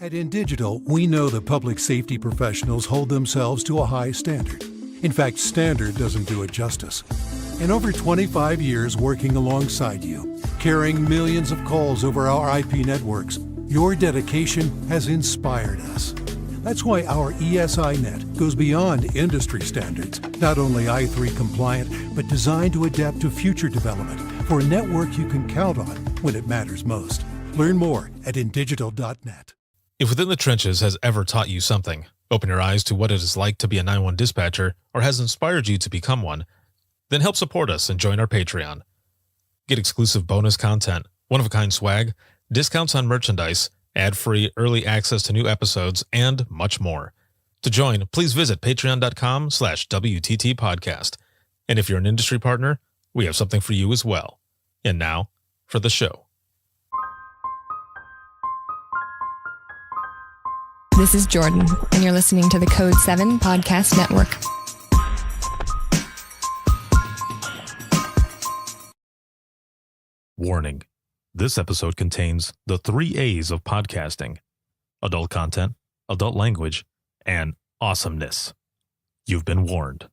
At InDigital, we know that public safety professionals hold themselves to a high standard. In fact, standard doesn't do it justice. In over 25 years working alongside you, carrying millions of calls over our IP networks, your dedication has inspired us. That's why our ESI Net goes beyond industry standards, not only i3 compliant, but designed to adapt to future development for a network you can count on when it matters most. Learn more at indigital.net. If Within the Trenches has ever taught you something, open your eyes to what it is like to be a 911 dispatcher, or has inspired you to become one, then help support us and join our Patreon. Get exclusive bonus content, one-of-a-kind swag, discounts on merchandise, ad-free early access to new episodes, and much more. To join, please visit patreon.com/WTT podcast. And if you're an industry partner, we have something for you as well. And now, for the show. This is Jordan, and you're listening to the Code 7 Podcast Network. Warning. This episode contains the 3 A's of podcasting: adult content, adult language, and awesomeness. You've been warned.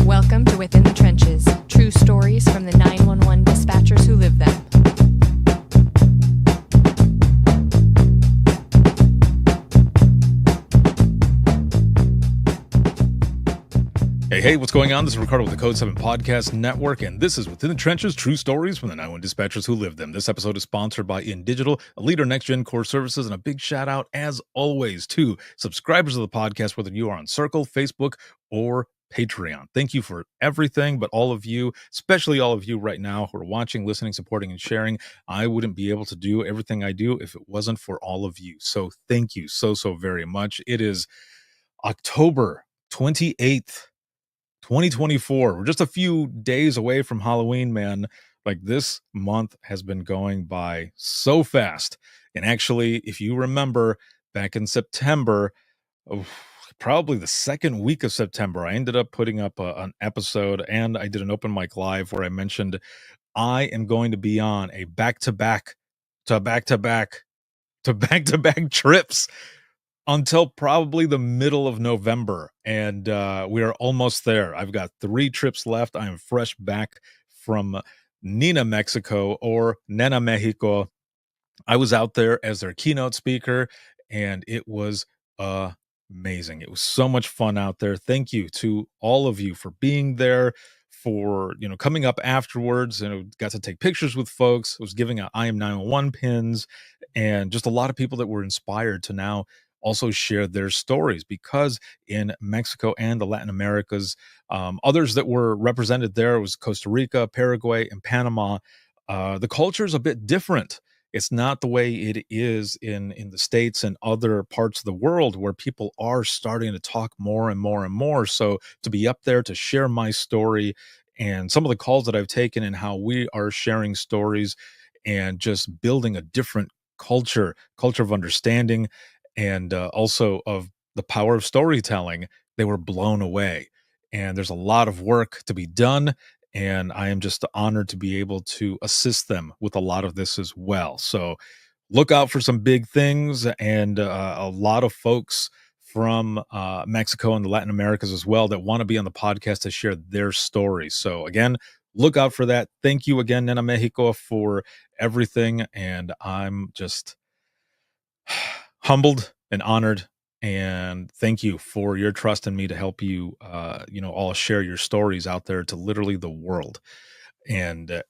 Welcome to Within the Trenches, true stories from the 911 dispatchers who live them. Hey, what's going on? This is Ricardo with the Code 7 Podcast Network, and this is Within the Trenches, true stories from the 911 dispatchers who live them. This episode is sponsored by InDigital, a leader in next-gen core services, and a big shout-out, as always, to subscribers of the podcast, whether you are on Circle, Facebook, or Patreon. Thank you for everything, but all of you, especially all of you right now who are watching, listening, supporting, and sharing, I wouldn't be able to do everything I do if it wasn't for all of you. So thank you so very much. It is October 28th, 2024. We're just a few days away from Halloween, man. Like, this month has been going by so fast. And actually, if you remember, back in September, probably the second week of September, I ended up putting up an episode, and I did an open mic live where I mentioned I am going to be on a back-to-back trips until probably the middle of November, and we are almost there. I've got 3 trips left. I am fresh back from Nina, Mexico, or Nena, Mexico. I was out there as their keynote speaker, and it was amazing. It was so much fun out there. Thank you to all of you for being there, for coming up afterwards, and got to take pictures with folks. I was giving out I Am 911 pins, and just a lot of people that were inspired to now also share their stories, because in Mexico and the Latin Americas, others that were represented there was Costa Rica, Paraguay, and Panama. The culture is a bit different. It's not the way it is in the States and other parts of the world, where people are starting to talk more and more and more. So to be up there to share my story and some of the calls that I've taken, and how we are sharing stories and just building a different culture of understanding, and also of the power of storytelling, they were blown away. And there's a lot of work to be done, and I am just honored to be able to assist them with a lot of this as well. So look out for some big things, and a lot of folks from Mexico and the Latin Americas as well that want to be on the podcast to share their stories. So again, look out for that. Thank you again, Nena Mexico, for everything. And I'm just humbled and honored, and thank you for your trust in me to help you all share your stories out there to literally the world. And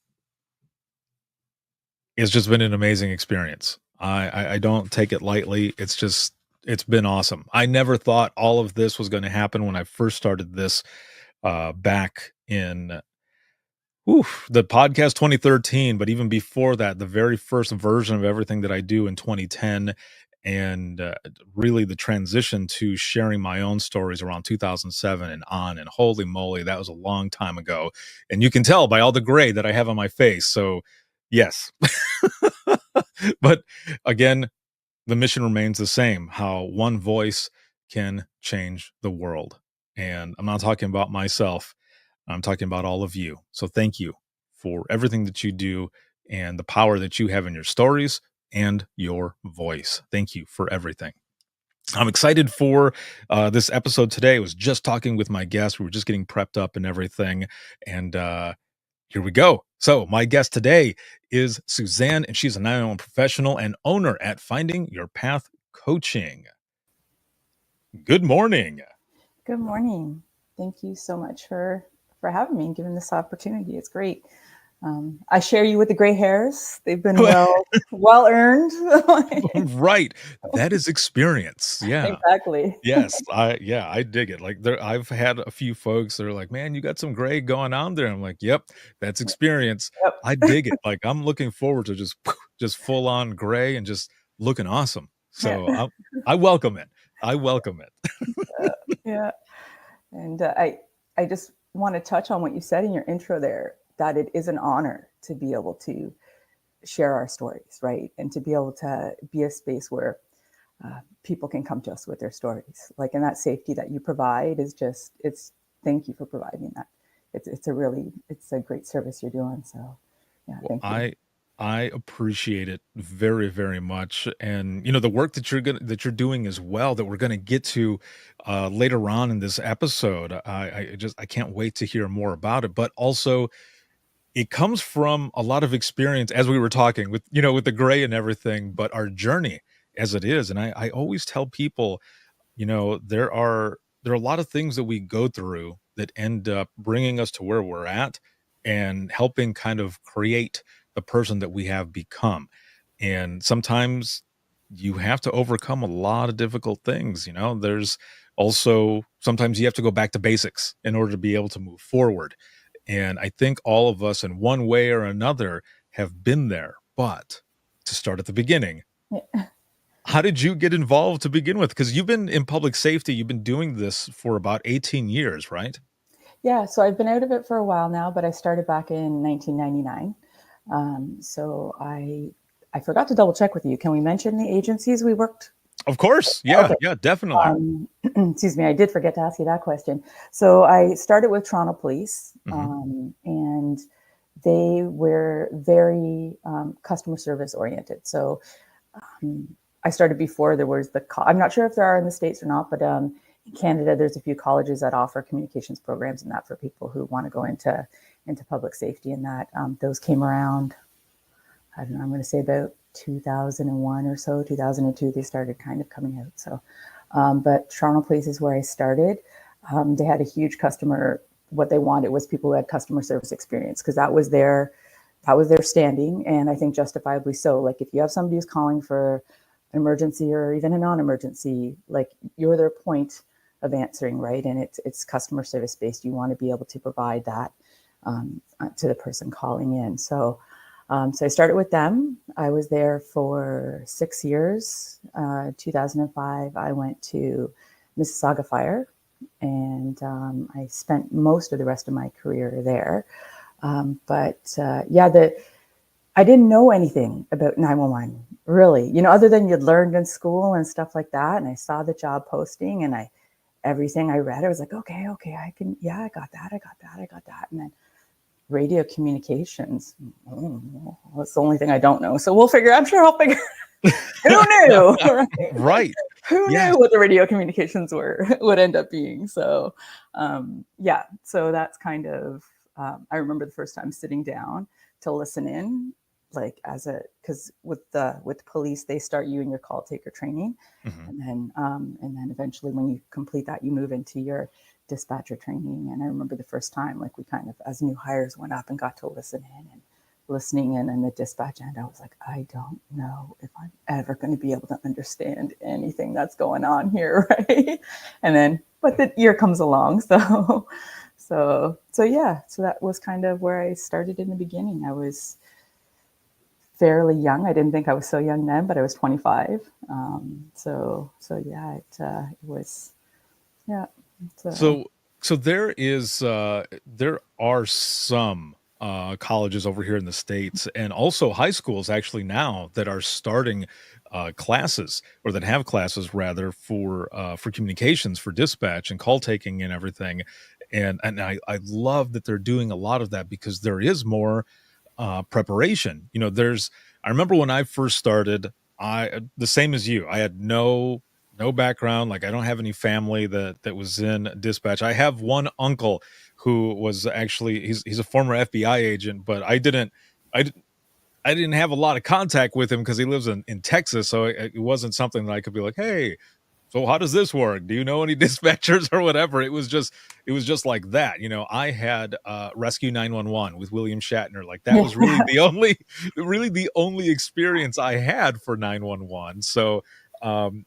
it's just been an amazing experience. I don't take it lightly. It's been awesome. I never thought all of this was going to happen when I first started this back in the podcast 2013, but even before that, the very first version of everything that I do in 2010, and really the transition to sharing my own stories around 2007 and on. And holy moly, that was a long time ago. And you can tell by all the gray that I have on my face. So yes. But again, the mission remains the same: how one voice can change the world. And I'm not talking about myself. I'm talking about all of you. So thank you for everything that you do and the power that you have in your stories and your voice. Thank you for everything. I'm excited for this episode today. I was just talking with my guest. We were just getting prepped up and everything. And here we go. So, my guest today is Suzanne, and she's a 911 professional and owner at Finding Your Path Coaching. Good morning. Good morning. Thank you so much for having me and giving this opportunity. It's great. I share you with the gray hairs. They've been well earned. Right. That is experience. Yeah. Exactly. Yes. I dig it. Like I've had a few folks that are like, man, you got some gray going on there. I'm like, yep, that's experience. Yep. I dig it. Like I'm looking forward to just full on gray and just looking awesome. So I welcome it. I welcome it. Yeah. And I just want to touch on what you said in your intro there, that it is an honor to be able to share our stories, right? And to be able to be a space where people can come to us with their stories. Like, and that safety that you provide is just, thank you for providing that. It's a great service you're doing. So yeah, Well, thank you. I appreciate it very, very much. And the work that you're doing as well, that we're gonna get to later on in this episode. I can't wait to hear more about it. But also it comes from a lot of experience, as we were talking with the gray and everything, but our journey as it is. And I always tell people, there are a lot of things that we go through that end up bringing us to where we're at and helping kind of create the person that we have become. And sometimes you have to overcome a lot of difficult things. There's also sometimes you have to go back to basics in order to be able to move forward. And I think all of us in one way or another have been there. But to start at the beginning, Yeah. how did you get involved to begin with? Because you've been in public safety, you've been doing this for about 18 years, right? Yeah, so I've been out of it for a while now, but I started back in 1999. So I forgot to double check with you. Can we mention the agencies we worked? Of course. Yeah, Okay. yeah, definitely. Excuse me, I did forget to ask you that question. So I started with Toronto Police, and they were very customer service oriented. So I started before there was I'm not sure if there are in the States or not, but in Canada, there's a few colleges that offer communications programs and that for people who want to go into public safety, and that those came around, I don't know, I'm going to say about 2001 or so, 2002, they started kind of coming out. So, but Toronto Police is where I started. They had a huge what they wanted was people who had customer service experience, because that was their standing. And I think justifiably so. Like, if you have somebody who's calling for an emergency or even a non-emergency, like, you're their point of answering, right? And it's customer service based. You want to be able to provide that to the person calling in. So I started with them. I was there for 6 years. 2005, I went to Mississauga Fire, and I spent most of the rest of my career there. I didn't know anything about 911, really, other than you'd learned in school and stuff like that. And I saw the job posting, and everything I read, I was like, okay, I got that. And then radio communications, that's the only thing I don't know. So I'm sure I'll figure. Who knew? Right. Who knew what the radio communications would end up being? So, so that's kind of, I remember the first time sitting down to listen in, like, because with police, they start you in your call taker training. And then eventually when you complete that, you move into your dispatcher training. And I remember the first time, like, we kind of, as new hires, went up and got to listening in, and the dispatch end, I was like, I don't know if I'm ever going to be able to understand anything that's going on here, right? But the year comes along, so that was kind of where I started in the beginning. I was fairly young. I didn't think I was so young then, but I was 25. It was, yeah. So there are some colleges over here in the States, and also high schools actually now, that are starting classes, or that have classes rather, for communications, for dispatch and call taking and everything. And I love that they're doing a lot of that, because there is more preparation. I remember when I first started, the same as you, I had no background. Like, I don't have any family that was in dispatch. I have one uncle who was actually, he's a former FBI agent, but I I didn't have a lot of contact with him because he lives in Texas. So it wasn't something that I could be like, hey, so how does this work? Do you know any dispatchers or whatever? It was just like that. I had Rescue 911 with William Shatner. Like, that was really the only experience I had for 911. So um,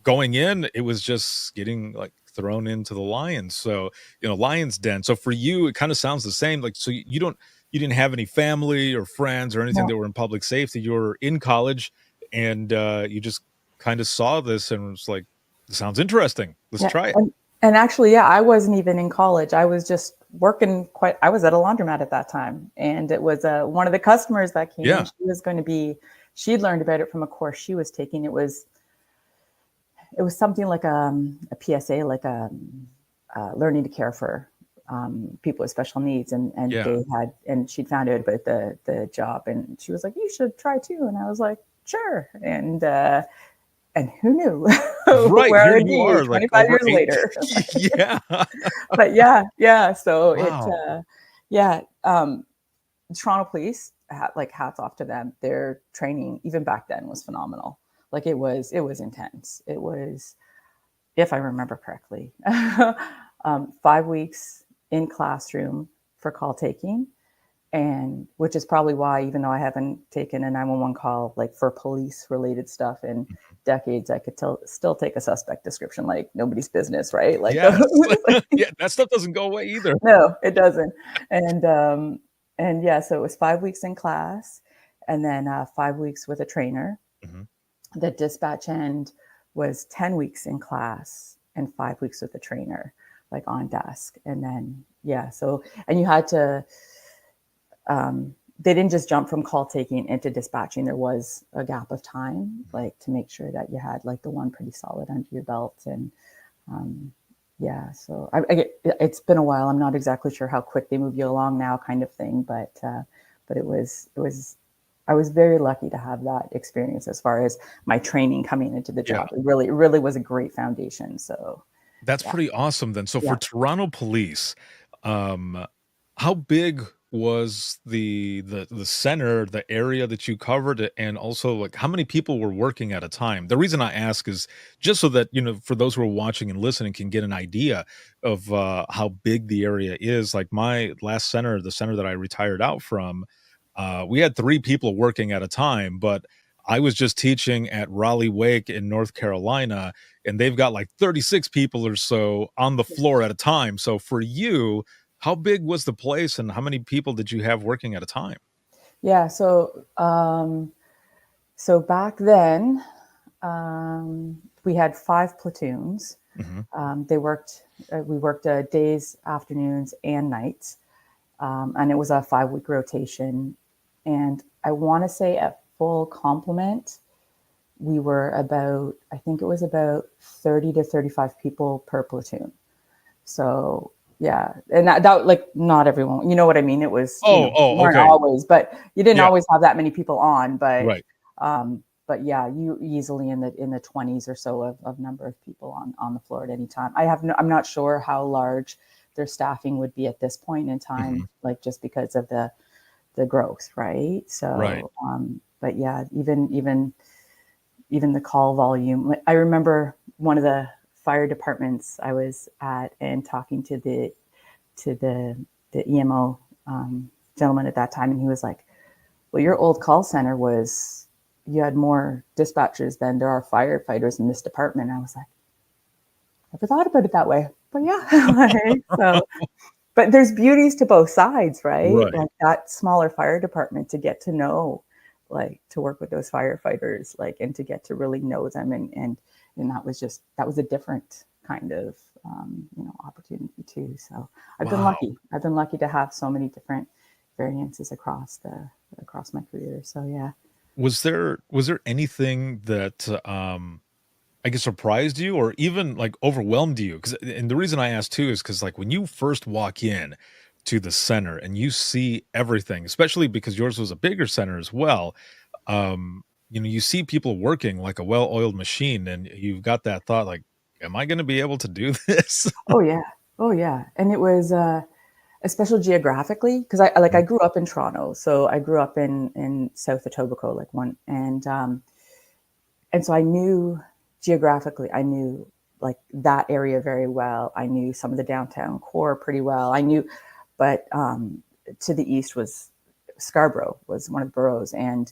going in, it was just getting like thrown into the lions. So, lion's den. So for you, it kind of sounds the same. Like, so you didn't have any family or friends or anything No. that were in public safety. You were in college, and you just kind of saw this and was like, this sounds interesting. Let's Yeah. try it. And actually, yeah, I wasn't even in college. I was just working I was at a laundromat at that time. And it was one of the customers that came in. Yeah. She'd learned about it from a course she was taking. It was something like a PSA, like learning to care for people with special needs. And Yeah. and she'd found out about the job, and she was like, you should try too. And I was like, sure. And who knew? Right. Where Here I'd you be are, like 25 over years later. Yeah. But yeah. So Wow. Toronto Police, like, hats off to them. Their training, even back then, was phenomenal. Like, it was intense. It was, if I remember correctly, 5 weeks in classroom for call taking. And which is probably why, even though I haven't taken a 911 call, like, for police related stuff in decades, I could still take a suspect description like nobody's business, right? Like, Yes. Yeah, that stuff doesn't go away either. no, it doesn't. And yeah, so it was 5 weeks in class, and then 5 weeks with a trainer. Mhm. The dispatch end was 10 weeks in class and 5 weeks with a trainer, like, on desk. And then, yeah, so, and you had to, they didn't just jump from call taking into dispatching. There was a gap of time, like, to make sure that you had, like, the one pretty solid under your belt. And yeah, so it's been a while. I'm not exactly sure how quick they move you along now, kind of thing. But it was I was very lucky to have that experience as far as my training coming into the Yeah. job. It really was a great foundation. So That's yeah, pretty awesome then. So yeah. for Toronto Police, um, how big was the center, the area that you covered, and also, like, how many people were working at a time? The reason I ask is just so that, for those who are watching and listening can get an idea of how big the area is. Like, my last center, the center that I retired out from, we had 3 people working at a time, but I was just teaching at Raleigh Wake in North Carolina, and they've got like 36 people or so on the floor at a time. So for you, how big was the place, and how many people did you have working at a time? Yeah. So back then, we had 5 platoons. Mhm. We worked days, afternoons, and nights. And it was a 5-week rotation. And I want to say at full complement, we were I think it was about 30 to 35 people per platoon. So yeah, and that like, not everyone, you know what I mean? It was, weren't Okay. always, but you didn't Yeah, always have that many people on. right. But yeah, you easily in the 20s or so of number of people on the floor at any time. I'm not sure how large their staffing would be at this point in Mhm. time, like, just because of the growth, right? Right. So, but yeah, even the call volume. I remember one of the fire departments I was at, and talking to the EMO gentleman at that time, and he was like, "Well, your old call center you had more dispatchers than there are firefighters in this department." And I was like, "Never thought about it that way." But yeah, like, so. But there's beauties to both sides, right? Right. Like, that smaller fire department, to get to know, like, to work with those firefighters, like, and to get to really know them. And that was a different kind of, opportunity too. So I've been Wow. lucky. I've been lucky to have so many different variances across my career. So yeah. Was there anything that I guess, surprised you or even like overwhelmed you? Because, and the reason I asked too is because like when you first walk in to the center and you see everything, especially because yours was a bigger center as well, you see people working like a well-oiled machine, and you've got that thought like, "Am I going to be able to do this?" Oh yeah. Oh yeah. And it was especially geographically, because I Mhm, grew up in Toronto, so I grew up in South Etobicoke, like one, and so I knew geographically, I knew like that area very well. I knew some of the downtown core pretty well. I knew, but to the east was Scarborough was one of the boroughs, and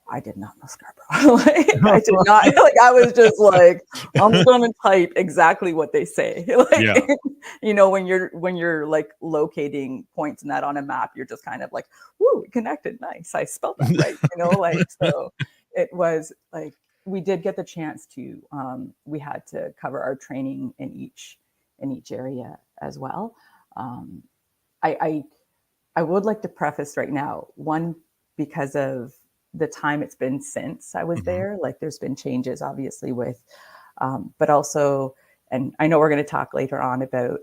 I did not know Scarborough. Like, I did not like. I was just like, I'm gonna type exactly what they say. Like, yeah. when you're like locating points in that on a map, you're just kind of like, "Woo, connected, nice. I spelled that right." Like so. It was like we did get the chance to. We had to cover our training in each area as well. Um, I I would like to preface right now, one, because of the time it's been since I was Mhm, there. Like there's been changes, obviously, but also, and I know we're going to talk later on about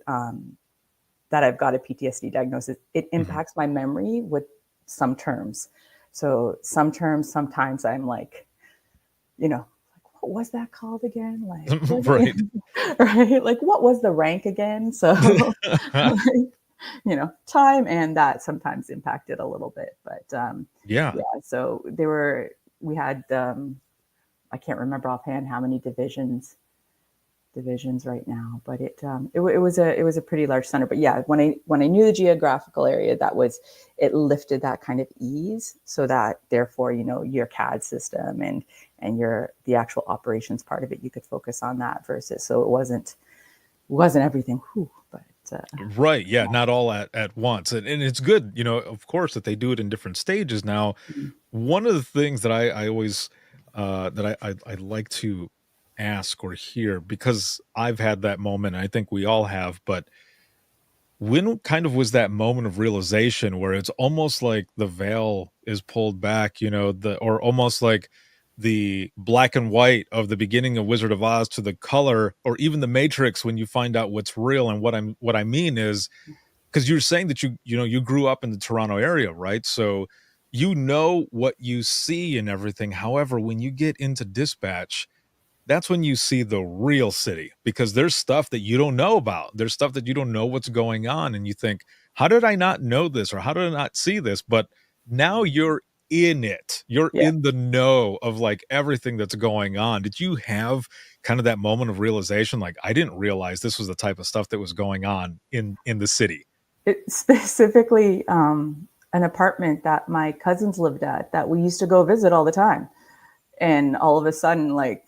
that I've got a PTSD diagnosis. It mhm. impacts my memory with some terms. So some terms, sometimes I'm like, like what was that called again? Like, Right. right? Like what was the rank again? So, like, time and that sometimes impacted a little bit. But Yeah. yeah, so we had, I can't remember offhand how many divisions right now, but it was a pretty large center. But yeah, when I knew the geographical area, it lifted that kind of ease, so that therefore your CAD system and the actual operations part of it, you could focus on that versus, so it wasn't everything. Whew, but Right. Yeah. Not all at once. And it's good, of course, that they do it in different stages. Now, mm, one of the things that I always that I like to ask or hear, because I've had that moment, and I think we all have, but when kind of was that moment of realization where it's almost like the veil is pulled back, or almost like the black and white of the beginning of Wizard of Oz to the color, or even the Matrix, when you find out what's real? And what I mean is, because you're saying that you grew up in the Toronto area, right? So what you see and everything. However, when you get into dispatch, that's when you see the real city, because there's stuff that you don't know about. There's stuff that you don't know what's going on, and you think, "How did I not know this, or how did I not see this?" But now you're in it. You're yeah. in the know of like everything that's going on. Did you have kind of that moment of realization, like, "I didn't realize this was the type of stuff that was going on in the city?" It specifically, an apartment that my cousins lived at that we used to go visit all the time. And all of a sudden, like,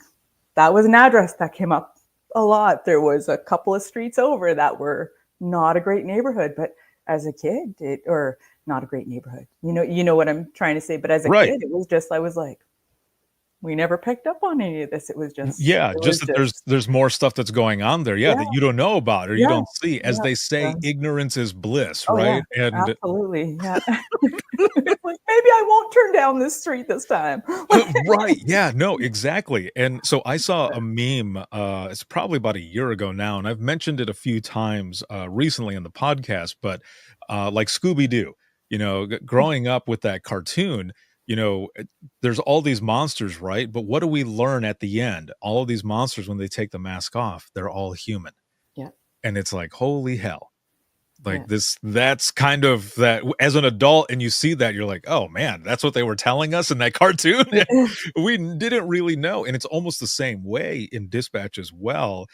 that was an address that came up a lot. There was a couple of streets over that were not a great neighborhood, but as a kid, or not a great neighborhood. You know what I'm trying to say. But as a Right. kid, it was just, I was like, we never picked up on any of this. Yeah, It just was that there's just, there's more stuff that's going on there, yeah, yeah, that you don't know about or you yeah, don't see. As yeah, they say, yeah. ignorance is bliss, Oh yeah, right? And absolutely. Yeah. Like, maybe I won't turn down this street this time. right, yeah, no, exactly. And so I saw a meme, it's probably about a year ago now, and I've mentioned it a few times recently in the podcast, but like Scooby Doo, growing up with that cartoon, there's all these monsters, right? But what do we learn at the end? All of these monsters, when they take the mask off, they're all human. Yeah, And it's like, holy hell. Like yeah. that's kind of that as an adult, and you see that, you're like, "Oh, man, that's what they were telling us in that cartoon?" We didn't really know, and it's almost the same way in dispatch as well,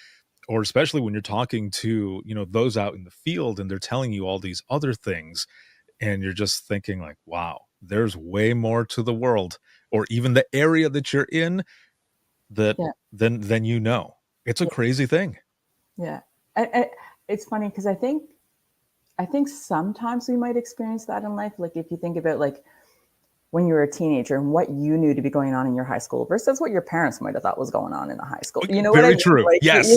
or especially when you're talking to, those out in the field and they're telling you all these other things, and you're just thinking like, "Wow, there's way more to the world," or even the area that you're in that Yeah, than you know. It's a yeah, crazy thing. yeah. It's funny because I think sometimes we might experience that in life. Like if you think about like when you were a teenager and what you knew to be going on in your high school versus what your parents might have thought was going on in the high school. You know what I Very mean? true. Like Yes.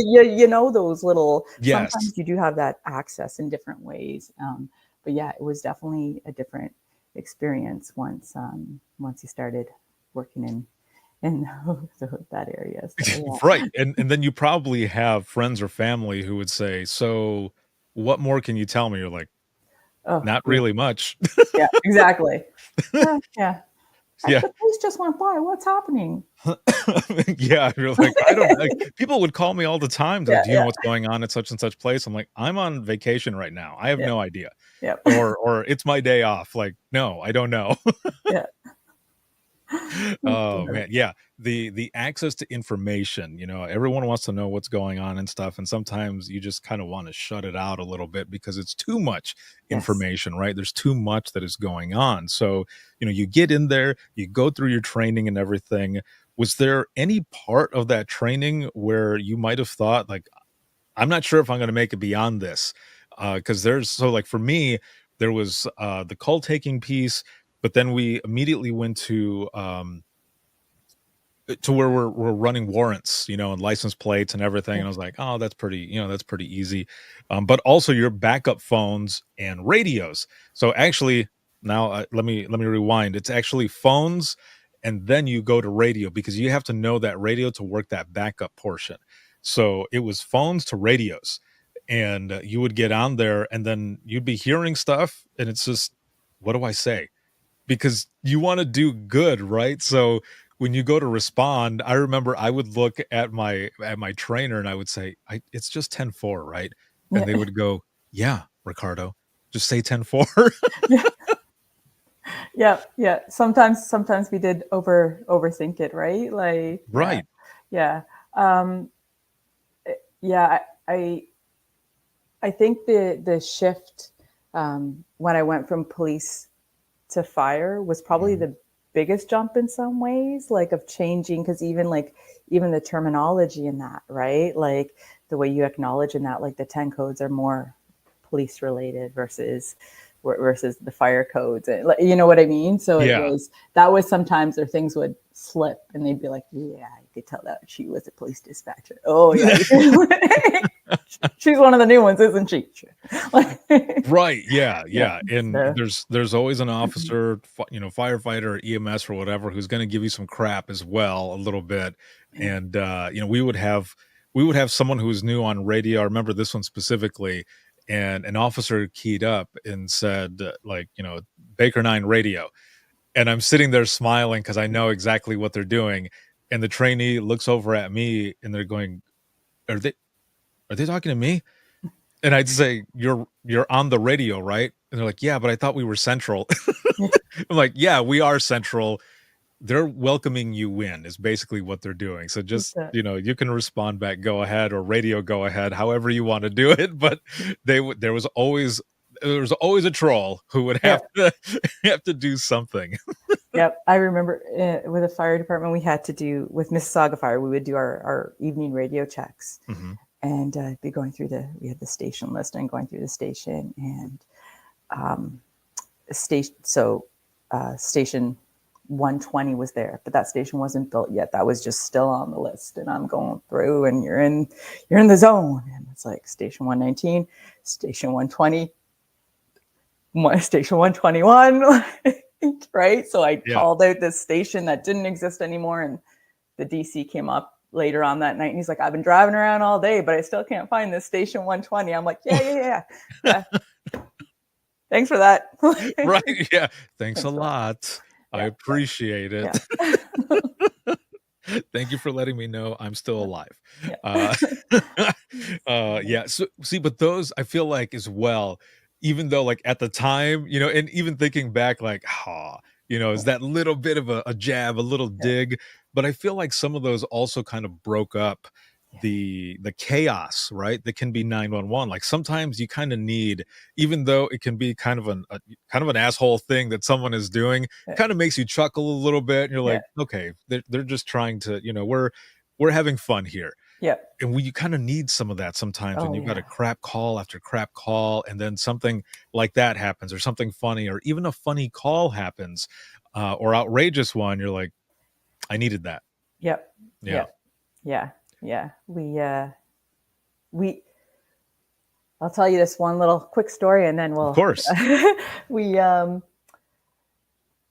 those little. Yes. Sometimes you do have that access in different ways. But yeah, it was definitely a different experience once you started working in that area. So Right. And then you probably have friends or family who would say, "So, what more can you tell me?" You're like, oh "Not yeah, really much." yeah, exactly. Yeah. Yeah. The police just went by. What's happening? Yeah, you're like, "I don't know." Like, people would call me all the time, they're like, Yeah, "Do you know yeah, what's going on at such and such place?" I'm like, "I'm on vacation right now. I have yeah, no idea." yeah, Or, "It's my day off." Like, "No, I don't know." yeah. Oh, man, yeah. The access to information, everyone wants to know what's going on and stuff, and sometimes you just kinda wanna shut it out a little bit because it's too much Yes. information, right? There's too much that is going on. So, you get in there, you go through your training and everything. Was there any part of that training where you might have thought, like, "I'm not sure if I'm gonna make it beyond this?" Because like, for me, there was, the call taking piece, but then we immediately went to where we're running warrants, and license plates and everything, Yeah. and I was like, "Oh, that's pretty easy." But also your backup phones and radios. So actually, now let me rewind. It's actually phones, and then you go to radio because you have to know that radio to work that backup portion. So it was phones to radios, and you would get on there, and then you'd be hearing stuff, and it's just, what do I say? Because you wanna do good, right? So, when you go to respond, I remember I would look at my trainer and I would say, It's just 10-4, right?" And they Yeah. would go, "Yeah, Ricardo, just say 10-4." Yeah. Yeah. Yeah. Sometimes we did overthink it, right? Like, yeah. Right. Yeah. Um, yeah. I think the shift when I went from police to fire was probably Mhm. the biggest jump in some ways, like of changing, because even the terminology in that, right? Like the way you acknowledge in that, like the 10 codes are more police related versus the fire codes, and like, you know what I mean? So Yeah. that was sometimes their things would slip and they'd be like, yeah, you could tell that she was a police dispatcher. Oh yeah, she's one of the new ones, isn't she? Like, Right, yeah, yeah. yeah, and So there's always an officer, firefighter or EMS or whatever who's gonna give you some crap as well a little bit, yeah. and, we would have someone who was new on radio. I remember this one specifically, and an officer keyed up and said, like, "Baker 9 radio," and I'm sitting there smiling because I know exactly what they're doing, and the trainee looks over at me, and they're going, "Are they are they talking to me?" And I'd say, "You're on the radio, right?" And they're like, "Yeah, but I thought we were Central." Yeah. I'm like, "Yeah, we are Central. They're welcoming you in," is basically what they're doing. So just, So, you can respond back, "Go ahead," or radio, "Go ahead," however you wanna do it, but there was always a troll who would yeah. have to have to do something. Yep. I remember with the fire department, we had to do with Mississauga Fire, we would do our evening radio checks Mhm. and be going through we had the station list and going through the station and um, station 120 was there, but that station wasn't built yet. That was just still on the list. And I'm going through and you're in the zone. And it's like station 119, station 120, station 121. Right. So I Yeah. called out this station that didn't exist anymore. And the DC came up later on that night and he's like, I've been driving around all day, but I still can't find this station 120. I'm like, yeah. Thanks for that. Right, yeah. "Thanks a Thanks for that. lot. I Yeah. appreciate Yeah. it." Thank you for letting me know I'm still alive. Yeah. Uh, yeah, so see, but those I feel like as well, even though, like, at the time, and even thinking back, like, is that little bit of a jab, a little Yeah. dig, but I feel like some of those also kind of broke up Yeah. the chaos, right? That can be 911. Like, sometimes you kinda need, even though it can be kind of an asshole thing that someone is doing, Yeah. kinda makes you chuckle a little bit, and you're Yeah. like, "Okay, they're just trying to, we're having fun here." Yeah. And you kinda need some of that sometimes when Oh you've got a yeah. crap call after crap call, and then something like that happens, or something funny, or even a funny call happens, or outrageous one, you're like, "I needed that." Yep. Yeah. Yep. Yeah. Yeah. We I'll tell you this one little quick story and then Of we'll course. we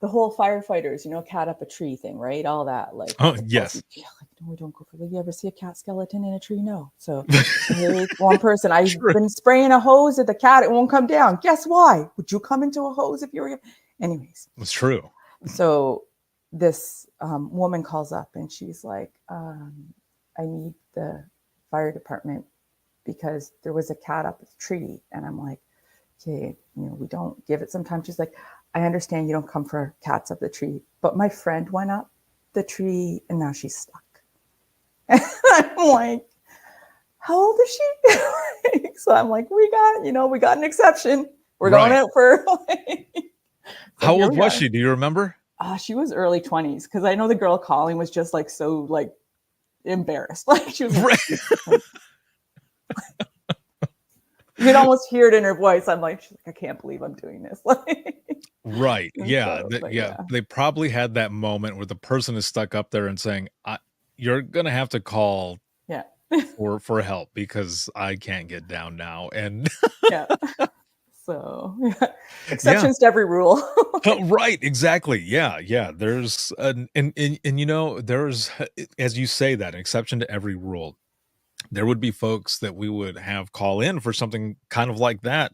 the whole firefighters, cat up a tree thing, right? All that, like, Oh, policy. yes. Yeah, like, no, we don't go for that. You ever see a cat skeleton in a tree? No. So here's one person. I've True. been spraying a hose at the cat. It won't come down. Guess why? Would you come into a hose if you were? Anyways, It's true. so this woman calls up and she's like, I need the fire department because there was a cat up a tree. And I'm like, okay, we don't give it sometimes. She's like, I understand you don't come for cats up the tree, but my friend went up the tree and now she's stuck. And I'm like, how old is she? So I'm like, we got an exception. We're going out for How old was she? Do you remember? She was early 20s because I know the girl calling was just like so like embarrassed. Like she was like, you could almost hear it in her voice. I'm like, she's like, I can't believe I'm doing this. Right. Yeah. So, Yeah. They probably had that moment where the person is stuck up there and saying, you're going to have to call for help because I can't get down now. And yeah. So exceptions to every rule. Right. Exactly. Yeah. Yeah. There's and there's, as you say, that an exception to every rule. There would be folks that we would have call in for something kind of like that.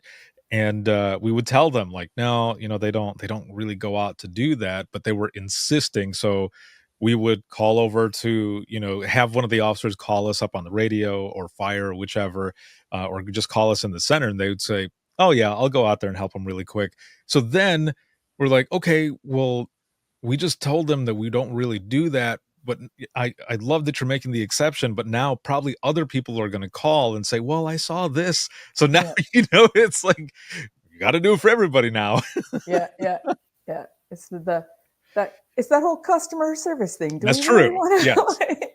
And we would tell them like, no, they don't really go out to do that, but they were insisting. So we would call over to, have one of the officers call us up on the radio or fire or whichever, or just call us in the center. And they would say, oh yeah, I'll go out there and help them really quick. So then we're like, okay, well, we just told them that we don't really do that. But I love that you're making the exception, but now probably other people are going to call and say, well, I saw this. So now, it's like, you got to do it for everybody now. Yeah. It's it's that whole customer service thing. That's true. Yes.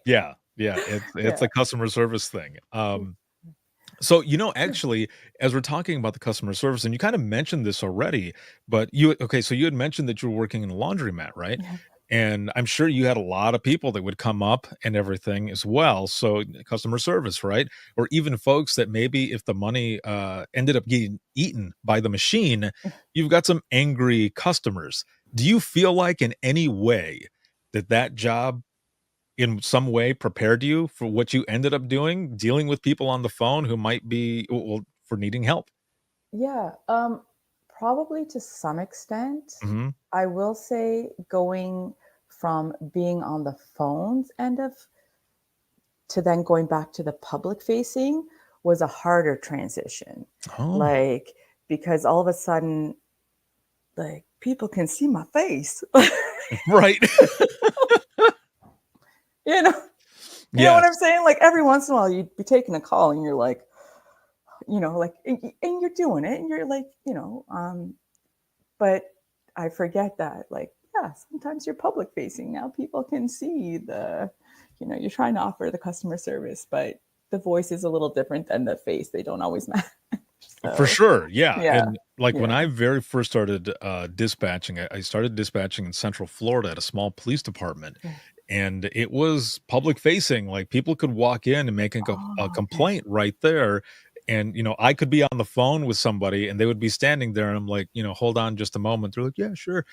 Yeah. It's a customer service thing. So, actually, as we're talking about the customer service, and you kind of mentioned this already, but so you had mentioned that you were working in a laundromat, right? Yeah. And I'm sure you had a lot of people that would come up and everything as well. So customer service, right? Or even folks that maybe if the money ended up getting eaten by the machine, you've got some angry customers. Do you feel like in any way that job in some way prepared you for what you ended up doing, dealing with people on the phone who might be for needing help? Yeah, probably to some extent. Mm-hmm. I will say going from being on the phones to then going back to the public facing was a harder transition. Oh. Because all of a sudden, like people can see my face. Right. You know what I'm saying? Like every once in a while you'd be taking a call and you're like, and you're doing it and you're like, but I forget that, like, sometimes you're public facing now. People can see you're trying to offer the customer service, but the voice is a little different than the face. They don't always match. So, for sure. Yeah. Yeah. And when I very first started dispatching, I started dispatching in Central Florida at a small police department. Yeah. And it was public facing. Like people could walk in and make a complaint right there. And, I could be on the phone with somebody and they would be standing there and I'm like, hold on just a moment. They're like, yeah, sure.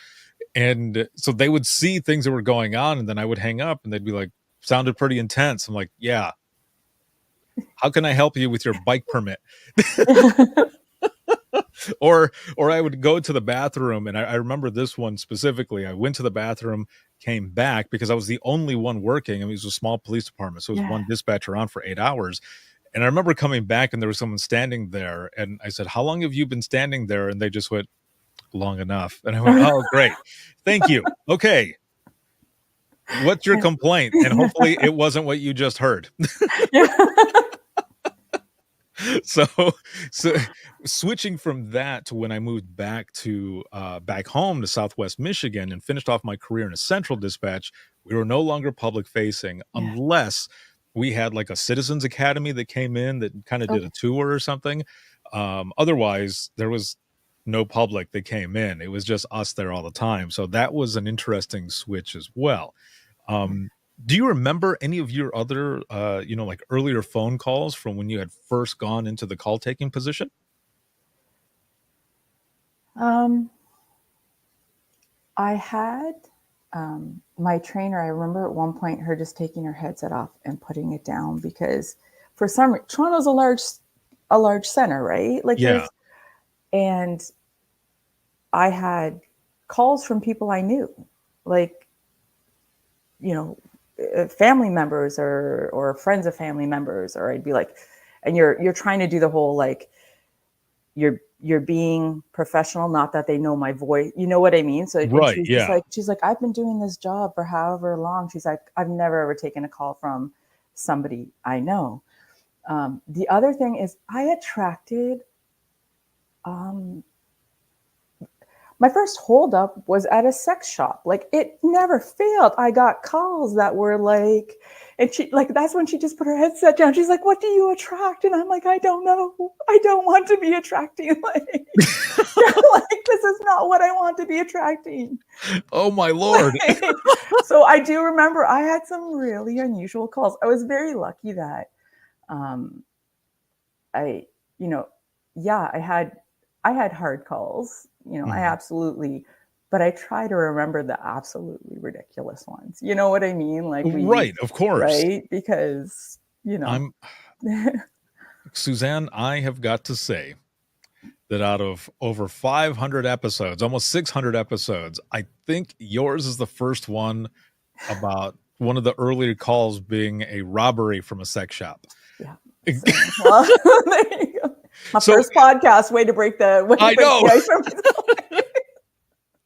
And so they would see things that were going on and then I would hang up and they'd be like, sounded pretty intense. I'm like, yeah. How can I help you with your bike permit? Or I would go to the bathroom and I remember this one specifically. I went to the bathroom, came back because I was the only one working. I mean, it was a small police department. So it was one dispatcher on for 8 hours. And I remember coming back and there was someone standing there and I said, how long have you been standing there? And they just went, long enough. And I went, oh, great. Thank you. Okay. What's your complaint? And hopefully it wasn't what you just heard. So switching from that to when I moved back to back home to Southwest Michigan and finished off my career in a central dispatch, we were no longer public facing unless we had like a citizens academy that came in that kind of did a tour or something. Otherwise there was no public that came in. It was just us there all the time. So that was an interesting switch as well. Do you remember any of your other, like earlier phone calls from when you had first gone into the call taking position? I had my trainer. I remember at one point her just taking her headset off and putting it down because for some reason, Toronto's a large center, right? Like Yeah. and I had calls from people I knew, like, you know, family members or friends of family members, or I'd be like, and you're trying to do the whole like you're being professional, not that they know my voice, you know what I mean? So and Right. Yeah. she's like, I've been doing this job for however long. She's like, I've never ever taken a call from somebody I know. The other thing is I attracted um, my first holdup was at a sex shop. Like it never failed. I got calls that were like, and she like that's when she just put her headset down. She's like, "What do you attract?" And I'm like, "I don't know. I don't want to be attracting like, like this is not what I want to be attracting." Oh my Lord. So I do remember I had some really unusual calls. I was very lucky that um, I, you know, yeah, I had hard calls, you know, I Mhm. absolutely, but I try to remember the absolutely ridiculous ones. You know what I mean? Like we, Right. Of course. right? Because, you know, I'm Suzanne, I have got to say that out of over 500 episodes, almost 600 episodes, I think yours is the first one about one of the earlier calls being a robbery from a sex shop. yeah. So, well, there you go. My So first podcast, way to I break know the ice for me.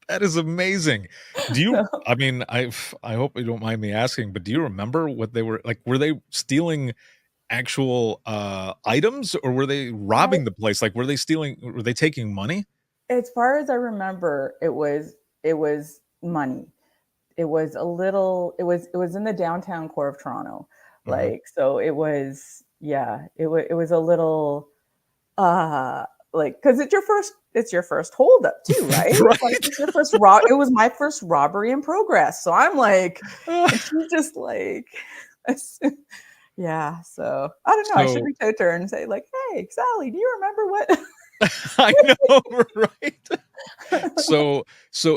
that is amazing. Do you, So, I mean, I hope you don't mind me asking, but do you remember what they were like? Were they stealing actual items or were they I, robbing the place? Like, were they taking money? as far as I remember, it was money. It was a little it was in the downtown core of Toronto. Mhm. Like so it was yeah, it was a little like cuz it's your first holdup too, right? It's like Right. it's your first it was my first robbery in progress. So I'm like and she's just like yeah, so I don't know, I should So reach out to her and say like, "Hey, Sally, do you remember what?" I know, right? So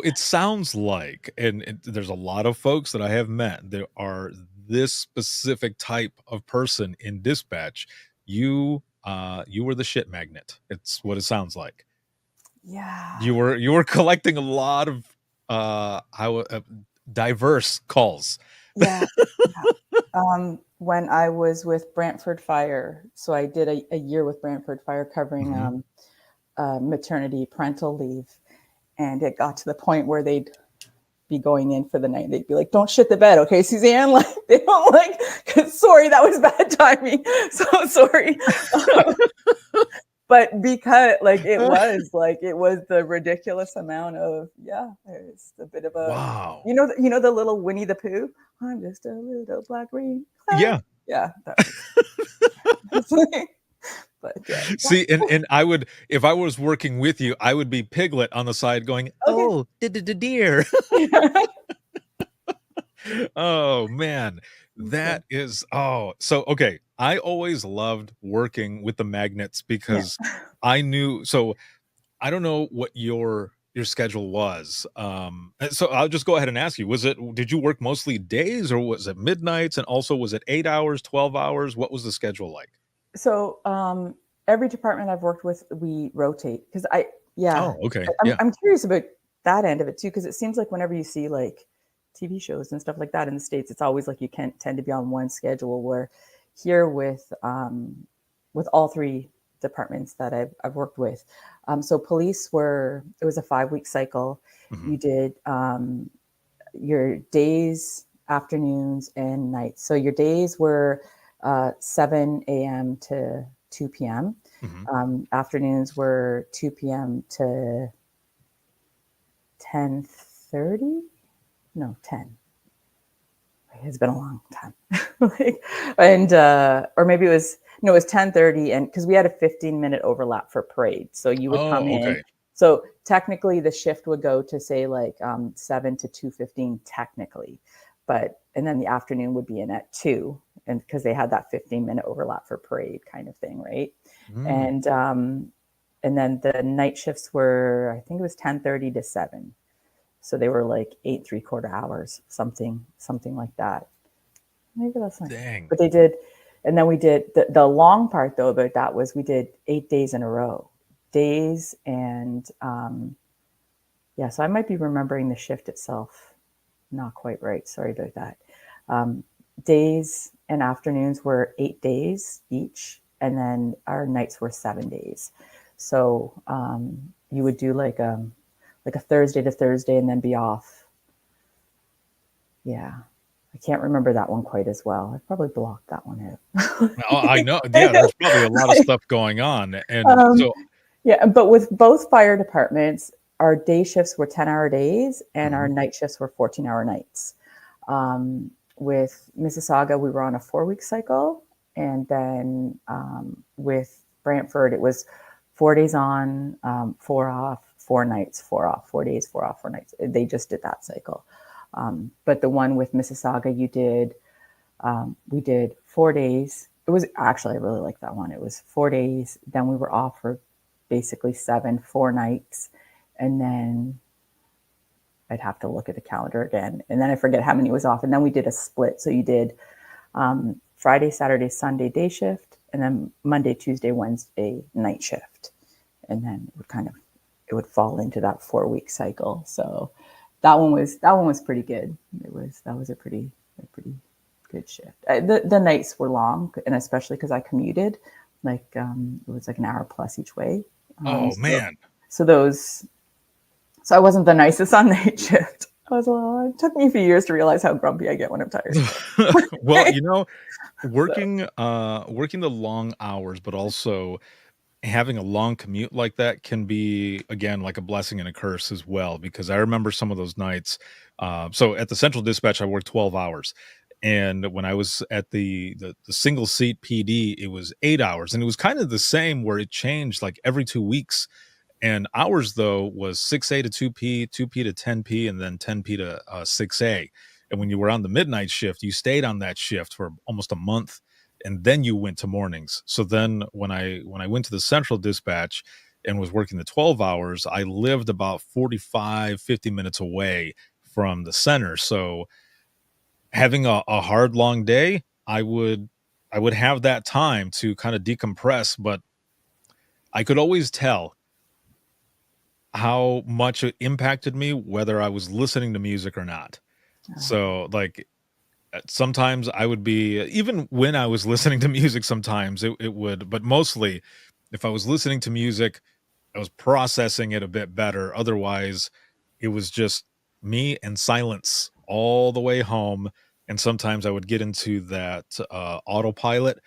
it sounds like, and there's a lot of folks that I have met. There are this specific type of person in dispatch. You were the shit magnet. It's what it sounds like. Yeah. You were collecting a lot of diverse calls. Yeah. Yeah. When I was with Brantford Fire, so I did a year with Brantford Fire covering Mhm. maternity parental leave, and it got to the point where they'd be going in for the night. They'd be like, "Don't shit the bed, okay, Suzanne?" Like they don't like. Sorry, that was bad timing. So sorry. But because like it was the ridiculous amount of yeah, there's a bit of a Wow. you know the little Winnie the Pooh. I'm just a little black green cloud. Yeah. Yeah, that was but yeah. See, and I would, if I was working with you, I would be Piglet on the side going, Okay. "Oh, dear." Oh, man. So, That is so, okay, I always loved working with the magnets yeah. because I knew so I don't know what your schedule was, so I'll just go ahead and ask you, did you work mostly days or was it midnights? And also, was it 8 hours, 12 hours? What was the schedule like? So every department I've worked with, we rotate because yeah, Oh, okay, yeah. I'm curious about that end of it too because it seems like whenever you see like TV shows and stuff like that in the States, it's always like you can't tend to be on one schedule. Where here with all three departments that I've worked with, so police were it was a 5 week cycle. Mhm, You did your days, afternoons, and nights. So your days were 7 a.m. to 2 p.m. mhm. Afternoons were 2 p.m. to 10:30. No, 10. It's been a long time. Like, and or maybe it was no, it was 10:30, and because we had a 15-minute overlap for parade, so you would come Oh, in. okay. So technically, the shift would go to say like 7 to 2:15 technically, but and then the afternoon would be in at 2, and because they had that 15-minute overlap for parade kind of thing, right? Mm, And then the night shifts were I think it was 10:30 to 7. So they were like 8 3/4 hours, something like that. Maybe that's not. Dang. But they did, and then we did the long part though about that was we did 8 days in a row, days and yeah. So I might be remembering the shift itself not quite right. Sorry about that. Days and afternoons were 8 days each, and then our nights were 7 days. So you would do like a Thursday to Thursday and then be off. Yeah. I can't remember that one quite as well. I probably blocked that one out. Oh, I know. Yeah, there's probably a lot of stuff going on. And Um, so, yeah, but with both fire departments, our day shifts were 10-hour days and our mhm. night shifts were 14-hour nights. With Mississauga, we were on a 4-week cycle. And then with Brantford, it was 4 days on, 4 off, 4 nights, 4 off, 4 days, 4 off, 4 nights. They just did that cycle. But the one with Mississauga, we did 4 days. It was actually, I really like that one. It was 4 days. Then we were off for basically 4 nights. And then I'd have to look at the calendar again. And then I forget how many was off. And then we did a split. So you did Friday, Saturday, Sunday day shift, and then Monday, Tuesday, Wednesday night shift. And then it would fall into that 4-week cycle. So that one was pretty good. That was a pretty good shift. The nights were long, and especially because I commuted, like it was like an hour plus each way. Oh man. So I wasn't the nicest on night shift. It took me a few years to realize how grumpy I get when I'm tired. Well, working the long hours, but also having a long commute like that can be, again, like a blessing and a curse as well, because I remember some of those nights. So at the central dispatch, I worked 12 hours. And when I was at the single seat PD, it was 8 hours. And it was kind of the same where it changed like every 2 weeks. And ours, though, was 6A to 2P, 2P to 10P, and then 10P to 6A. And when you were on the midnight shift, you stayed on that shift for almost a month, and then you went to mornings. So then when I went to the central dispatch and was working the 12 hours, I lived about 45, 50 minutes away from the center. So having a hard, long day, I would have that time to kind of decompress, but I could always tell how much it impacted me, whether I was listening to music or not. So, like, sometimes I would be, even when I was listening to music, sometimes it would, but mostly if I was listening to music, I was processing it a bit better. Otherwise, it was just me and silence all the way home. And sometimes I would get into that autopilot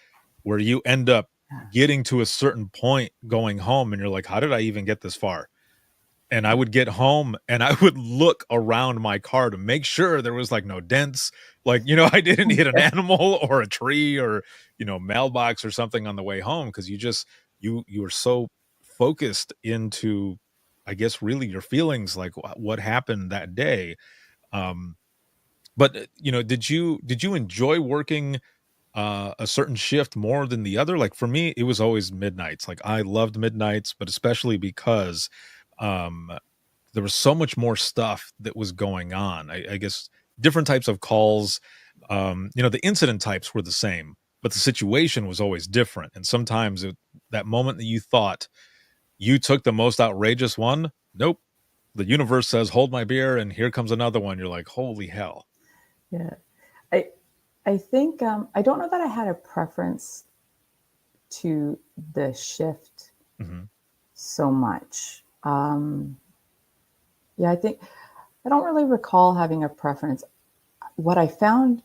where you end up getting to a certain point going home and you're like, how did I even get this far? And I would get home and I would look around my car to make sure there was like no dents. Like, I didn't hit an animal or a tree or, mailbox or something on the way home. Cause you were so focused into, I guess, really your feelings, like what happened that day. But did you enjoy working a certain shift more than the other? Like for me, it was always midnights. Like I loved midnights, but especially because, um, there was so much more stuff that was going on. I guess different types of calls. The incident types were the same, but the situation was always different. And sometimes that moment that you thought you took the most outrageous one, nope. The universe says, "Hold my beer," and here comes another one. You're like, "Holy hell!" Yeah. I think I don't know that I had a preference to the shift Mhm. so much. Yeah, I don't really recall having a preference. What I found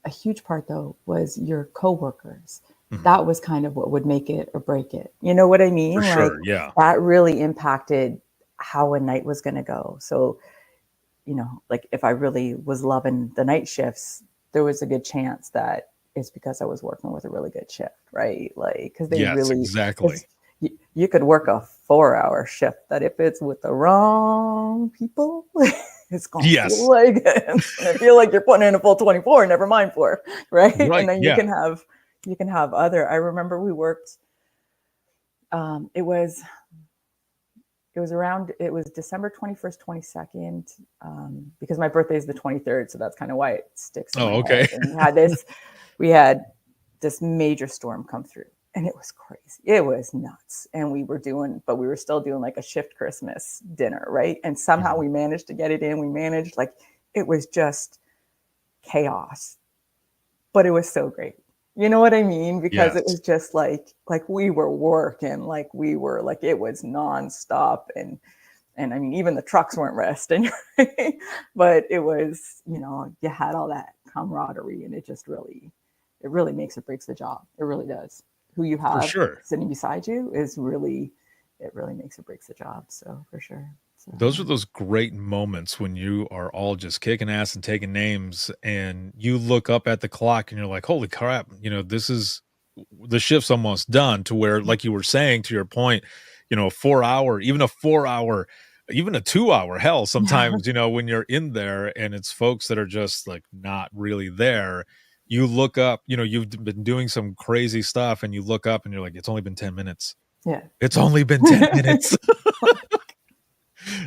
a huge part though was your coworkers. Mhm. That was kind of what would make it or break it. You know what I mean? For Like sure, yeah. that really impacted how a night was going to go. So, like if I really was loving the night shifts, there was a good chance that it's because I was working with a really good shift, right? Like, because Yes, exactly. you could work a 4-hour shift that if it's with the wrong people, it's gonna feel Yes. like it's gonna feel like you're putting in a full 24, never mind 4, right? And Right, then yeah. you can have other. I remember we worked. It was it was December 21st, 22nd, because my birthday is the 23rd. So that's kind of why it sticks in Oh, my okay. head. And we had this major storm come through, and it was crazy. It was nuts. And we were still doing like a shift Christmas dinner. Right. And somehow we managed to get it in. We managed, like, it was just chaos, but it was so great. You know what I mean? Because it Yes. was just like we were working, like it was nonstop. And I mean, even the trucks weren't resting, right? But it was, you had all that camaraderie, and it really makes or breaks the job. It really does. Who you For have sure. sitting beside you it really makes or breaks the job. So for sure. So, Those are those great moments when you are all just kicking ass and taking names, and you look up at the clock and you're like, holy crap, the shift's almost done, to where, like you were saying, to your point, a 4 hour, even a 2 hour, hell, sometimes, when you're in there and it's folks that are just like not really there, you look up, you've been doing some crazy stuff, and you look up and you're like, it's only been 10 minutes. yeah. It's only been 10 minutes.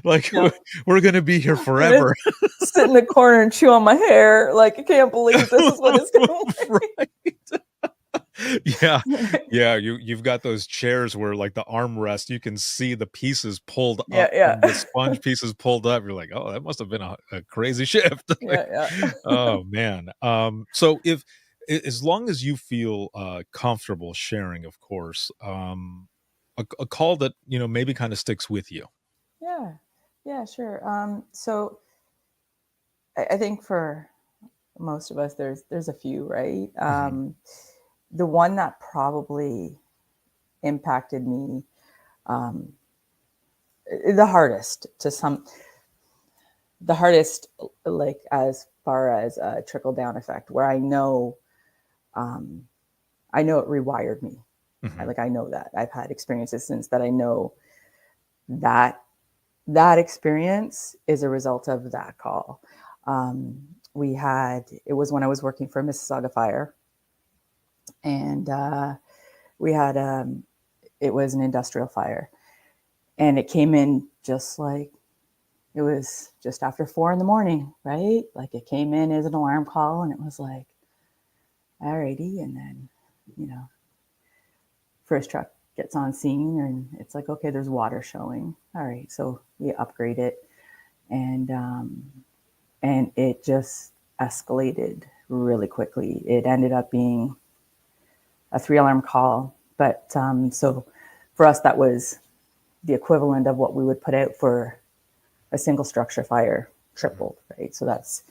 Like, Yeah. we're gonna be here forever. Sit in the corner and chew on my hair. Like, I can't believe this is what it's going to Right. Yeah. You've got those chairs where, like, the armrest, you can see the pieces pulled Yeah, up yeah. and the sponge pieces pulled up. You're like, oh, that must have been a crazy shift. Like, Yeah, yeah. oh man. So as long as you feel comfortable sharing, of course, a call that maybe kind of sticks with you. Yeah. Yeah, sure. So I think for most of us, there's a few, right? The one that probably impacted me um, the hardest like as far as a trickle down effect, where um, I know it rewired me. Mhm. I know that I've had experiences since that. I know that that experience is a result of that call. Um, it was when I was working for Mississauga Fire, and it was an industrial fire, and it came in just like it was just after 4 a.m, right? Like, it came in as an alarm call, and it was like, alrighty. And then, first truck gets on scene, and it's like, okay, there's water showing. All right. So we upgrade it. And it just escalated really quickly. It ended up being a 3 alarm call. But so for us, that was the equivalent of what we would put out for a single structure fire, tripled, right? So that's,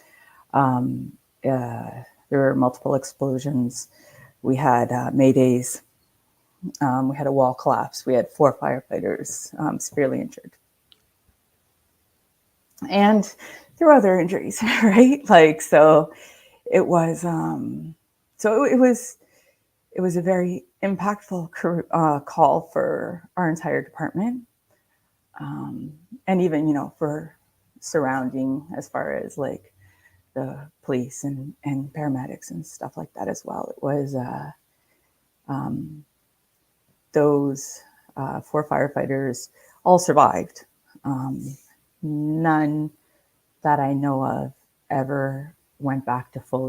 there were multiple explosions. We had maydays. We had a wall collapse. We had 4 firefighters severely injured. And there were other injuries, right? Like, so it was, it was a very impactful call for our entire department. And even, for surrounding, as far as like the police and paramedics and stuff like that as well. It was those 4 firefighters all survived. None that I know of ever went back to full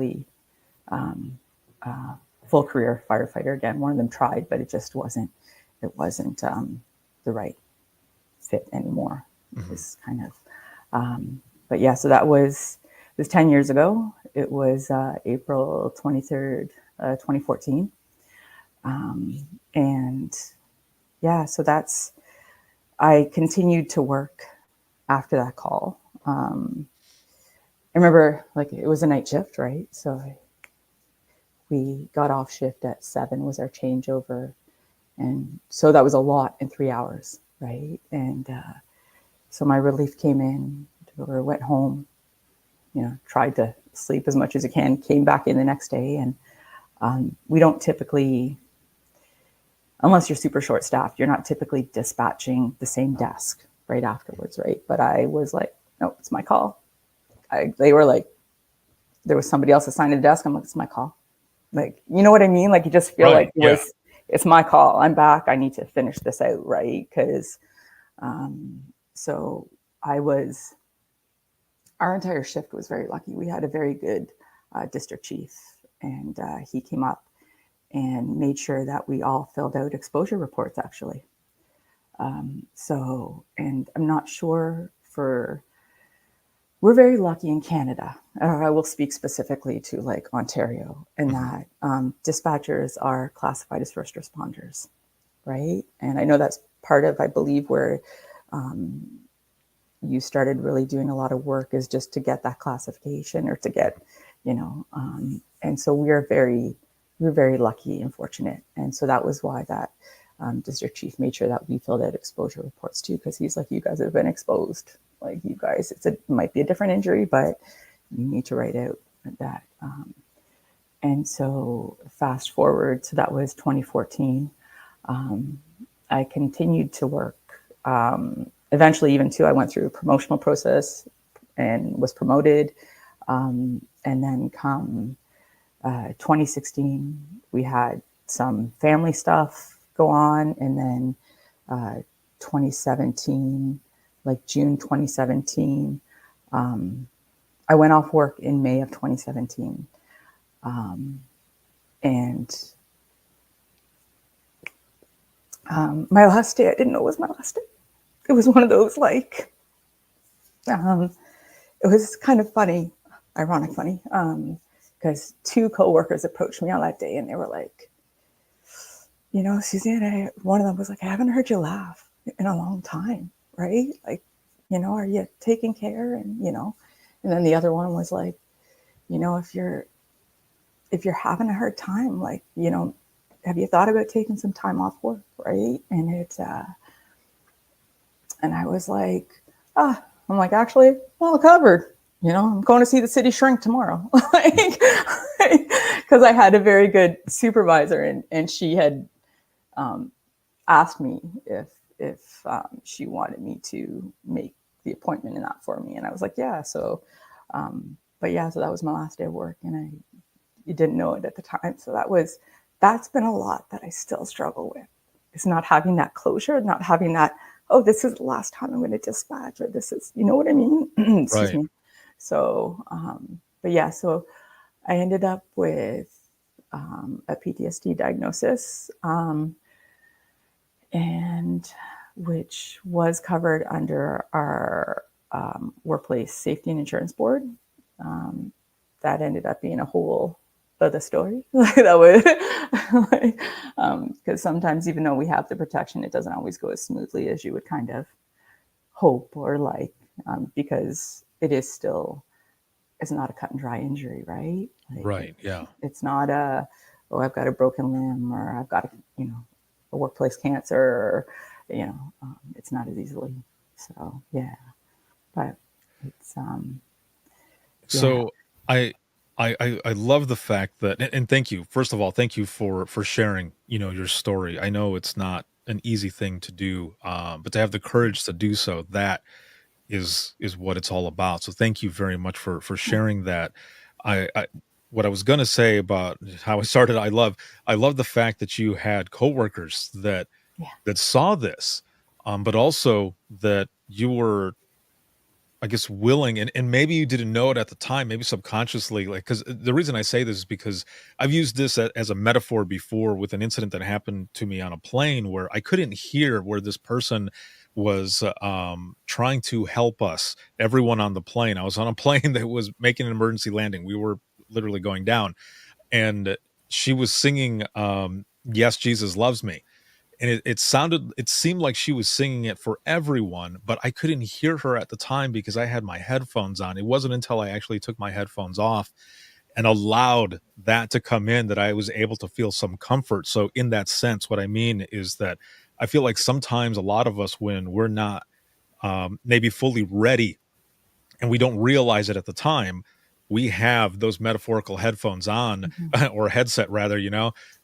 career firefighter again. One of them tried, but it just wasn't the right fit anymore. It was kind of, but yeah, so it was 10 years ago. It was April 23rd, 2014. And yeah, so I continued to work after that call. I remember, like, it was a night shift, right? So we got off shift at 7 was our changeover. And so that was a lot in 3 hours, right? And so my relief came in, went home, tried to sleep as much as I can, came back in the next day. And we don't typically, unless you're super short staffed, you're not typically dispatching the same desk right afterwards, right? But I was like, no, it's my call. They were like, there was somebody else assigned to the desk. I'm like, it's my call. Like, you know what I mean? Like, you just feel Right. like it's my call. I'm back. I need to finish this out, right? Because So our entire shift was very lucky. We had a very good district chief, and he came up and made sure that we all filled out exposure reports, actually. And I'm not sure we're very lucky in Canada. I will speak specifically to like Ontario, in that dispatchers are classified as first responders, right? And I know that's part of, I believe, where you started really doing a lot of work, is just to get that classification, or to get, and so we're very lucky and fortunate. And so that was why that district chief made sure that we filled out exposure reports too, because he's like, you guys have been exposed. Like, you guys, it might be a different injury, but you need to write out that. And so fast forward, so that was 2014. I continued to work. Eventually, even too, I went through a promotional process and was promoted. And then come 2016, we had some family stuff go on. And then 2017, like June 2017, I went off work in May of 2017. My last day, I didn't know it was my last day. It was one of those, like, it was kind of funny, ironic funny, because two coworkers approached me on that day, and they were like, Suzanne, one of them was like, I haven't heard you laugh in a long time, right? Like, are you taking care? And, and then the other one was like, if you're having a hard time, like, have you thought about taking some time off work, right? And and I was like, I'm like, actually, well covered. I'm going to see the city shrink tomorrow. Like, because I had a very good supervisor, and she had asked me if she wanted me to make the appointment in that for me. And I was like, yeah. So, so that was my last day of work, and you didn't know it at the time. So that's been a lot that I still struggle with. It's not having that closure, not having that, oh, this is the last time I'm going to dispatch, or this is, you know what I mean? Excuse me. So, so I ended up with a PTSD diagnosis, and which was covered under our workplace safety and insurance board. That ended up being a whole other story. That was because sometimes, even though we have the protection, it doesn't always go as smoothly as you would kind of hope or like, because it's not a cut and dry injury, right? Like, Right. Yeah. It's not I've got a broken limb, or I've got a workplace cancer, or, it's not as easily. So, yeah, but it's, So I love the fact that, and thank you, first of all, thank you for sharing, your story. I know it's not an easy thing to do, but to have the courage to do so, that is what it's all about. So thank you very much for sharing that. I what I was going to say about how I started, I love the fact that you had coworkers that saw this, but also that you were, I guess, willing, and maybe you didn't know it at the time, maybe subconsciously, like, because the reason I say this is because I've used this as a metaphor before with an incident that happened to me on a plane, where I couldn't hear where this person was trying to help us, everyone on the plane. I was on a plane that was making an emergency landing. We were literally going down, and she was singing Yes, Jesus Loves Me. And it seemed like she was singing it for everyone, but I couldn't hear her at the time because I had my headphones on. It wasn't until I actually took my headphones off and allowed that to come in that I was able to feel some comfort. So in that sense, what I mean is that I feel like sometimes a lot of us, when we're not maybe fully ready and we don't realize it at the time, we have those metaphorical headphones on, or a headset rather,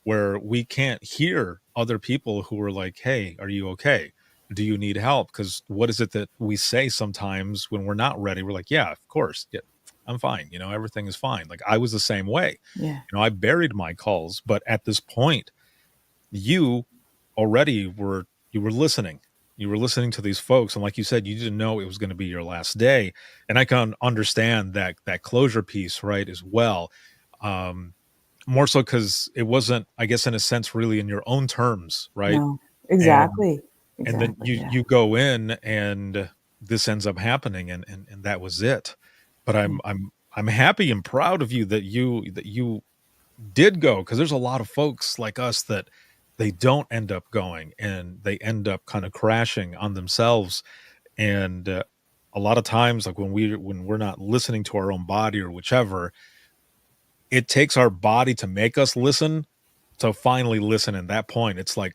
where we can't hear other people who are like, hey, are you okay? Do you need help? Because what is it that we say sometimes when we're not ready? We're like, yeah, of course. Yeah, I'm fine. Everything is fine. Like, I was the same way. yeah. I buried my calls, but at this point, you already were listening. you were listening to these folks, and like you said, you didn't know it was going to be your last day. And I can understand that closure piece, right, as well. Um, More so because it wasn't, I guess, in a sense, really in your own terms, right? No, And exactly. and then Exactly. Yeah. you go in and this ends up happening, and that was it. But Yeah. I'm happy and proud of you that you did go, because there's a lot of folks like us that they don't end up going, and they end up kind of crashing on themselves. And a lot of times, like when we're not listening to our own body or whichever, it takes our body to make us listen, to finally listen. And that point, it's like,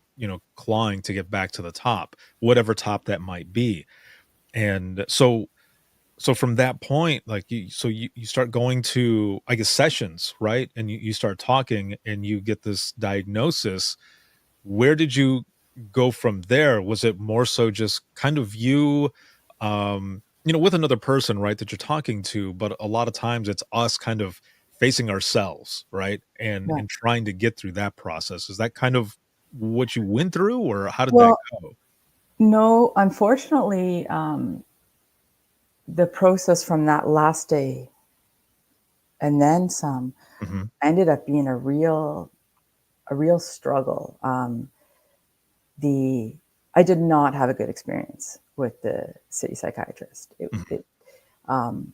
clawing to get back to the top, whatever top that might be. And so from that point, like you start going to, I guess, sessions, right? And you start talking and you get this diagnosis. Where did you go from there? Was it more so just kind of you, with another person, right, that you're talking to? But a lot of times it's us kind of facing ourselves, right? Yeah. And trying to get through that process. Is that kind of what you went through, or how did that Well, go? no, unfortunately, the process from that last day and then some Hmm. ended up being a real struggle. The I did not have a good experience with the city psychiatrist. Hmm. Um,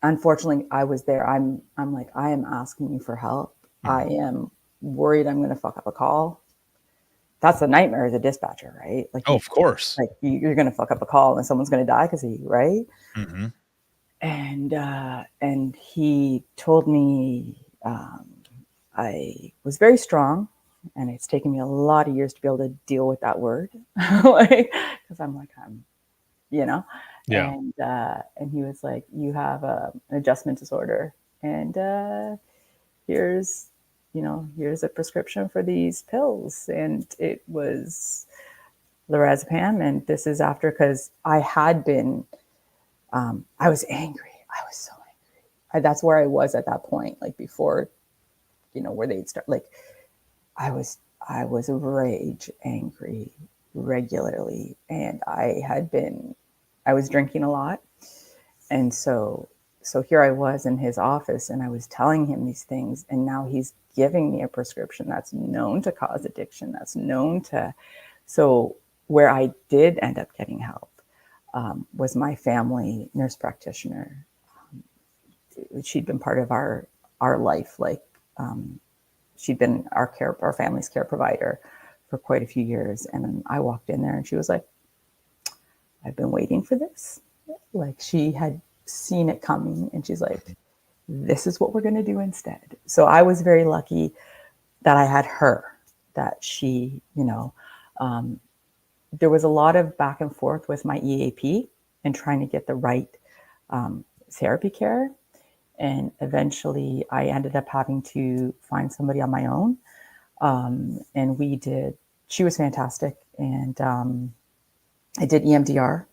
Unfortunately, I was there. I'm like, I am asking you for help. I Hmm. am worried I'm going to fuck up a call. That's the nightmare as a dispatcher, right? Like Oh, of course. you're going to fuck up a call and someone's going to die because of you, right? Hmm. And he told me I was very strong, and it's taken me a lot of years to be able to deal with that word, like because I'm you know, Yeah. and he was like, you have an adjustment disorder, and here's a prescription for these pills, and it was lorazepam, and this is after because I was angry. I was so angry. That's where I was at that point, like before, where they'd start. Like I was rage angry regularly, and I was drinking a lot, and so here I was in his office, and I was telling him these things, and now he's giving me a prescription that's known to cause addiction, that's known to. So where I did end up getting help was my family nurse practitioner. She'd been part of our life, like she'd been our family's care provider for quite a few years. And I walked in there, and she was like, "I've been waiting for this." Like she had seen it coming, and she's like, "This is what we're going to do instead." So I was very lucky that I had her. That she, there was a lot of back and forth with my EAP and trying to get the right therapy care. And eventually I ended up having to find somebody on my own. And she was fantastic. And I did EMDR,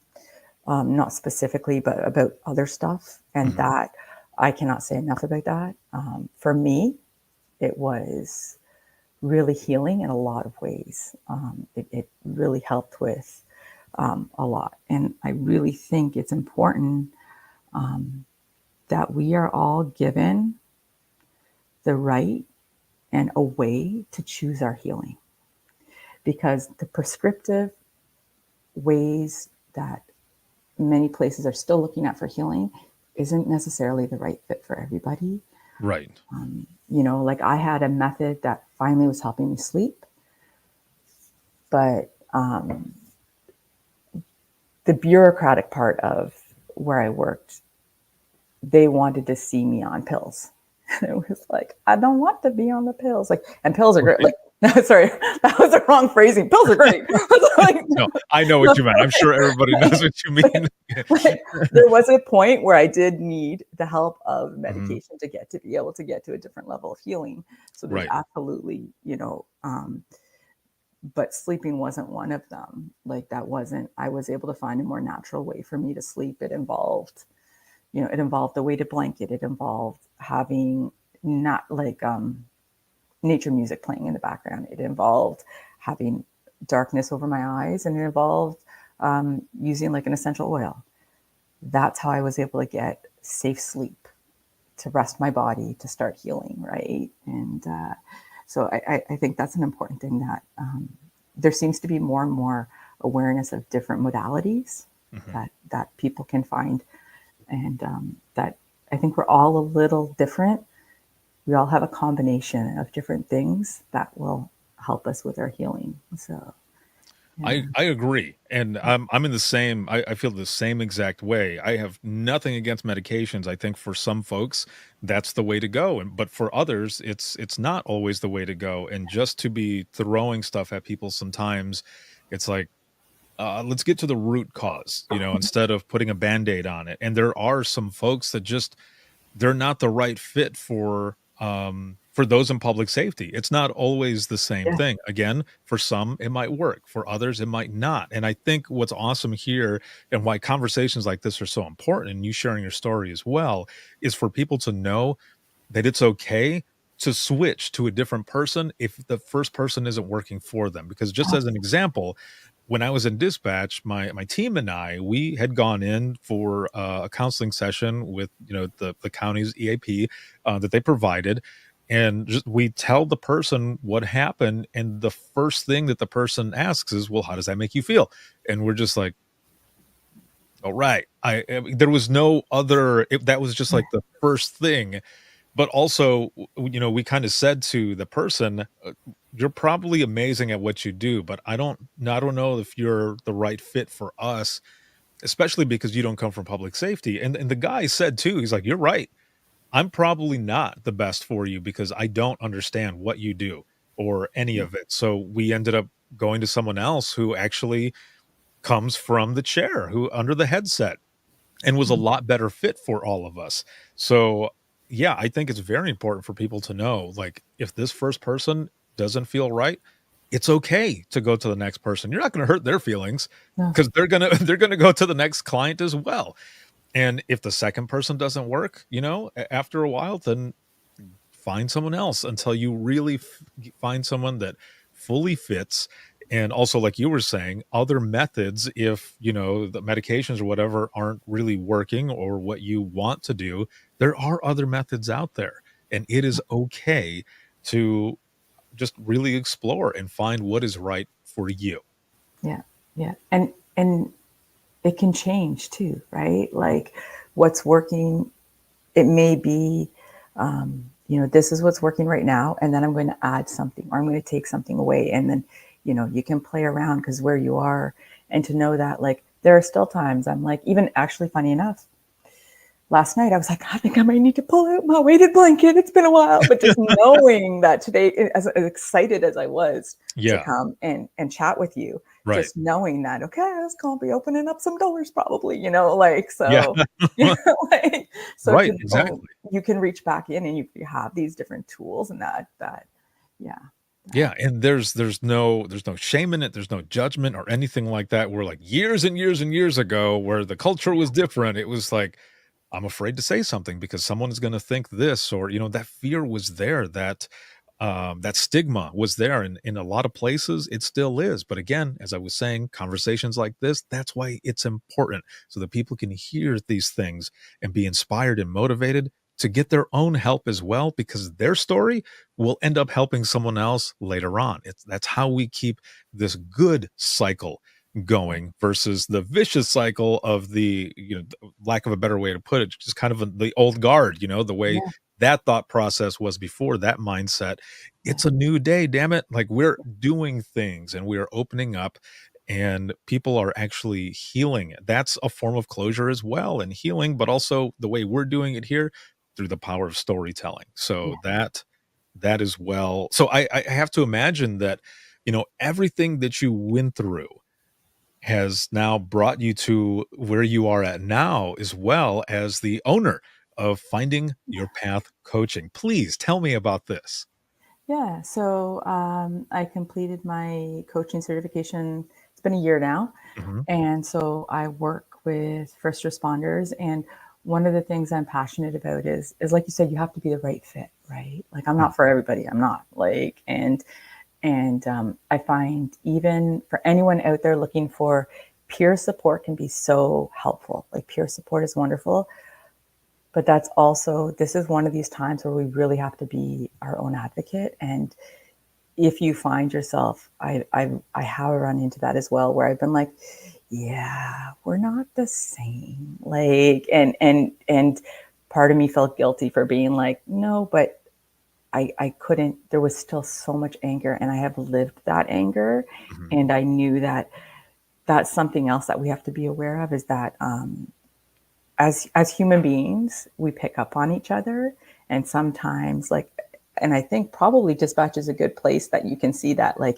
not specifically, but about other stuff. And Hmm. that, I cannot say enough about that. For me, it was really healing in a lot of ways. It really helped with a lot. And I really think it's important that we are all given the right and a way to choose our healing, because the prescriptive ways that many places are still looking at for healing isn't necessarily the right fit for everybody. Right. Like I had a method that finally was helping me sleep, but the bureaucratic part of where I worked, they wanted to see me on pills. And it was like, I don't want to be on the pills. Like, and pills are great. Right. Like, sorry, that was the wrong phrasing. Pills are great. Like, No, I know what you meant. I'm sure everybody knows what you mean. like, there was a point where I did need the help of Mhm. medication to be able to get to a different level of healing. So there's Right. absolutely, but sleeping wasn't one of them. Like I was able to find a more natural way for me to sleep. It involved a weighted blanket. It involved having not like nature music playing in the background. It involved having darkness over my eyes, and it involved using like an essential oil. That's how I was able to get safe sleep, to rest my body, to start healing, right? And so I think that's an important thing, that there seems to be more and more awareness of different modalities Mhm. that people can find, and that I think we're all a little different. We all have a combination of different things that will help us with our healing. So yeah, I agree, and I'm in the same. I feel the same exact way. I have nothing against medications. I think for some folks that's the way to go, and but for others it's not always the way to go. And just to be throwing stuff at people sometimes, it's like, let's get to the root cause, instead of putting a band-aid on it. And there are some folks that just they're not the right fit for those in public safety. It's not always the same yeah, thing. Again, for some it might work, for others it might not. And I think what's awesome here, and why conversations like this are so important, and you sharing your story as well, is for people to know that it's okay to switch to a different person if the first person isn't working for them. Because just as an example, when I was in dispatch, my team and I, we had gone in for a counseling session with the county's EAP that they provided, and just we tell the person what happened, and the first thing that the person asks is, "Well, how does that make you feel?" And we're just like, "All right." There was no other. That was just like the first thing. But also, we kind of said to the person, "You're probably amazing at what you do, but I don't know if you're the right fit for us, especially because you don't come from public safety." And the guy said too, he's like, "You're right. I'm probably not the best for you because I don't understand what you do or any of it." So we ended up going to someone else who actually comes from the chair, who under the headset, and was a lot better fit for all of us. So, yeah, I think it's very important for people to know, like, if this first person doesn't feel right, it's okay to go to the next person. You're not gonna hurt their feelings no, because they're gonna they're gonna go to the next client as well. And if the second person doesn't work, after a while, then find someone else until you really find someone that fully fits. And also, like you were saying, other methods, if the medications or whatever aren't really working or what you want to do, there are other methods out there, and it is okay to just really explore and find what is right for you. yeah, yeah, and it can change too, right? Like what's working, it may be, this is what's working right now, and then I'm going to add something, or I'm going to take something away, and then, you can play around because where you are, and to know that like there are still times I'm like, even actually funny enough, last night I was like, I think I might need to pull out my weighted blanket. It's been a while, but just knowing that today, as excited as I was to Yeah, come and chat with you, right. just knowing that, okay, I was going to be opening up some doors probably, like, Yeah, so, like, so right, to know exactly. you can reach back in, and you have these different tools, and yeah, that, Yeah, and there's no shame in it, there's no judgment or anything like that. We're like years and years and years ago where the culture was different. It was like, I'm afraid to say something because someone is gonna think this, or that fear was there, that stigma was there, and in a lot of places it still is. But again, as I was saying, conversations like this, that's why it's important, so that people can hear these things and be inspired and motivated to get their own help as well, because their story will end up helping someone else later on. That's how we keep this good cycle going versus the vicious cycle of the, lack of a better way to put it, just kind of the old guard, the way yeah, that thought process was before, that mindset. yeah, It's a new day, damn it. Like, we're doing things and we are opening up, and people are actually healing. That's a form of closure as well, and healing, but also the way we're doing it here through the power of storytelling. So yeah, that is well. So I have to imagine that, everything that you went through has now brought you to where you are at now, as well as the owner of Finding Your Path Coaching. Please tell me about this. yeah. So I completed my coaching certification. It's been a year now. Mhm. And so I work with first responders. And one of the things I'm passionate about is like you said, you have to be the right fit, right? Like I'm Mm. not for everybody. I'm not like, And I find even for anyone out there looking for peer support can be so helpful. Like peer support is wonderful, but that's also, this is one of these times where we really have to be our own advocate. And if you find yourself, I have run into that as well, where I've been like, yeah, we're not the same. Like, and part of me felt guilty for being like, no, but I couldn't, there was still so much anger, and I have lived that anger. Mhm. And I knew that that's something else that we have to be aware of, is that as human beings, we pick up on each other. And sometimes, like, and I think probably dispatch is a good place that you can see that, like,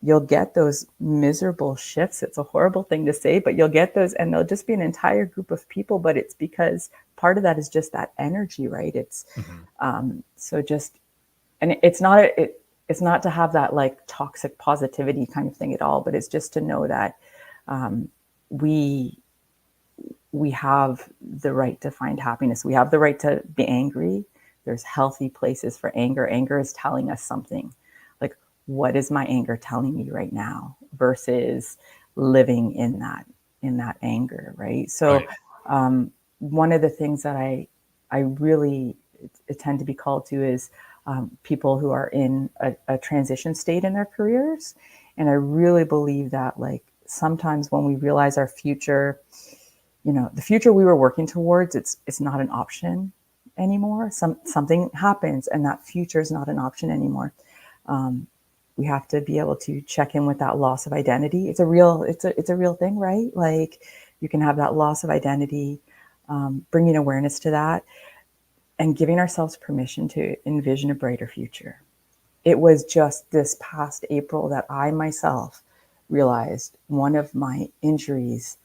you'll get those miserable shifts. It's a horrible thing to say, but you'll get those, and there'll just be an entire group of people, but it's because part of that is just that energy, right? It's Mhm. so just, and it's not to have that like toxic positivity kind of thing at all, but it's just to know that we have the right to find happiness. We have the right to be angry. There's healthy places for anger. Anger is telling us something. Like, what is my anger telling me right now, versus living in that anger, right? So Right. one of the things that I really tend to be called to is people who are in a transition state in their careers. And I really believe that, like, sometimes when we realize our future, the future we were working towards, it's not an option anymore. Something happens and that future is not an option anymore. We have to be able to check in with that loss of identity. It's a real thing, right? Like, you can have that loss of identity, bringing awareness to that, and giving ourselves permission to envision a brighter future. It was just this past April that I myself realized one of my injuries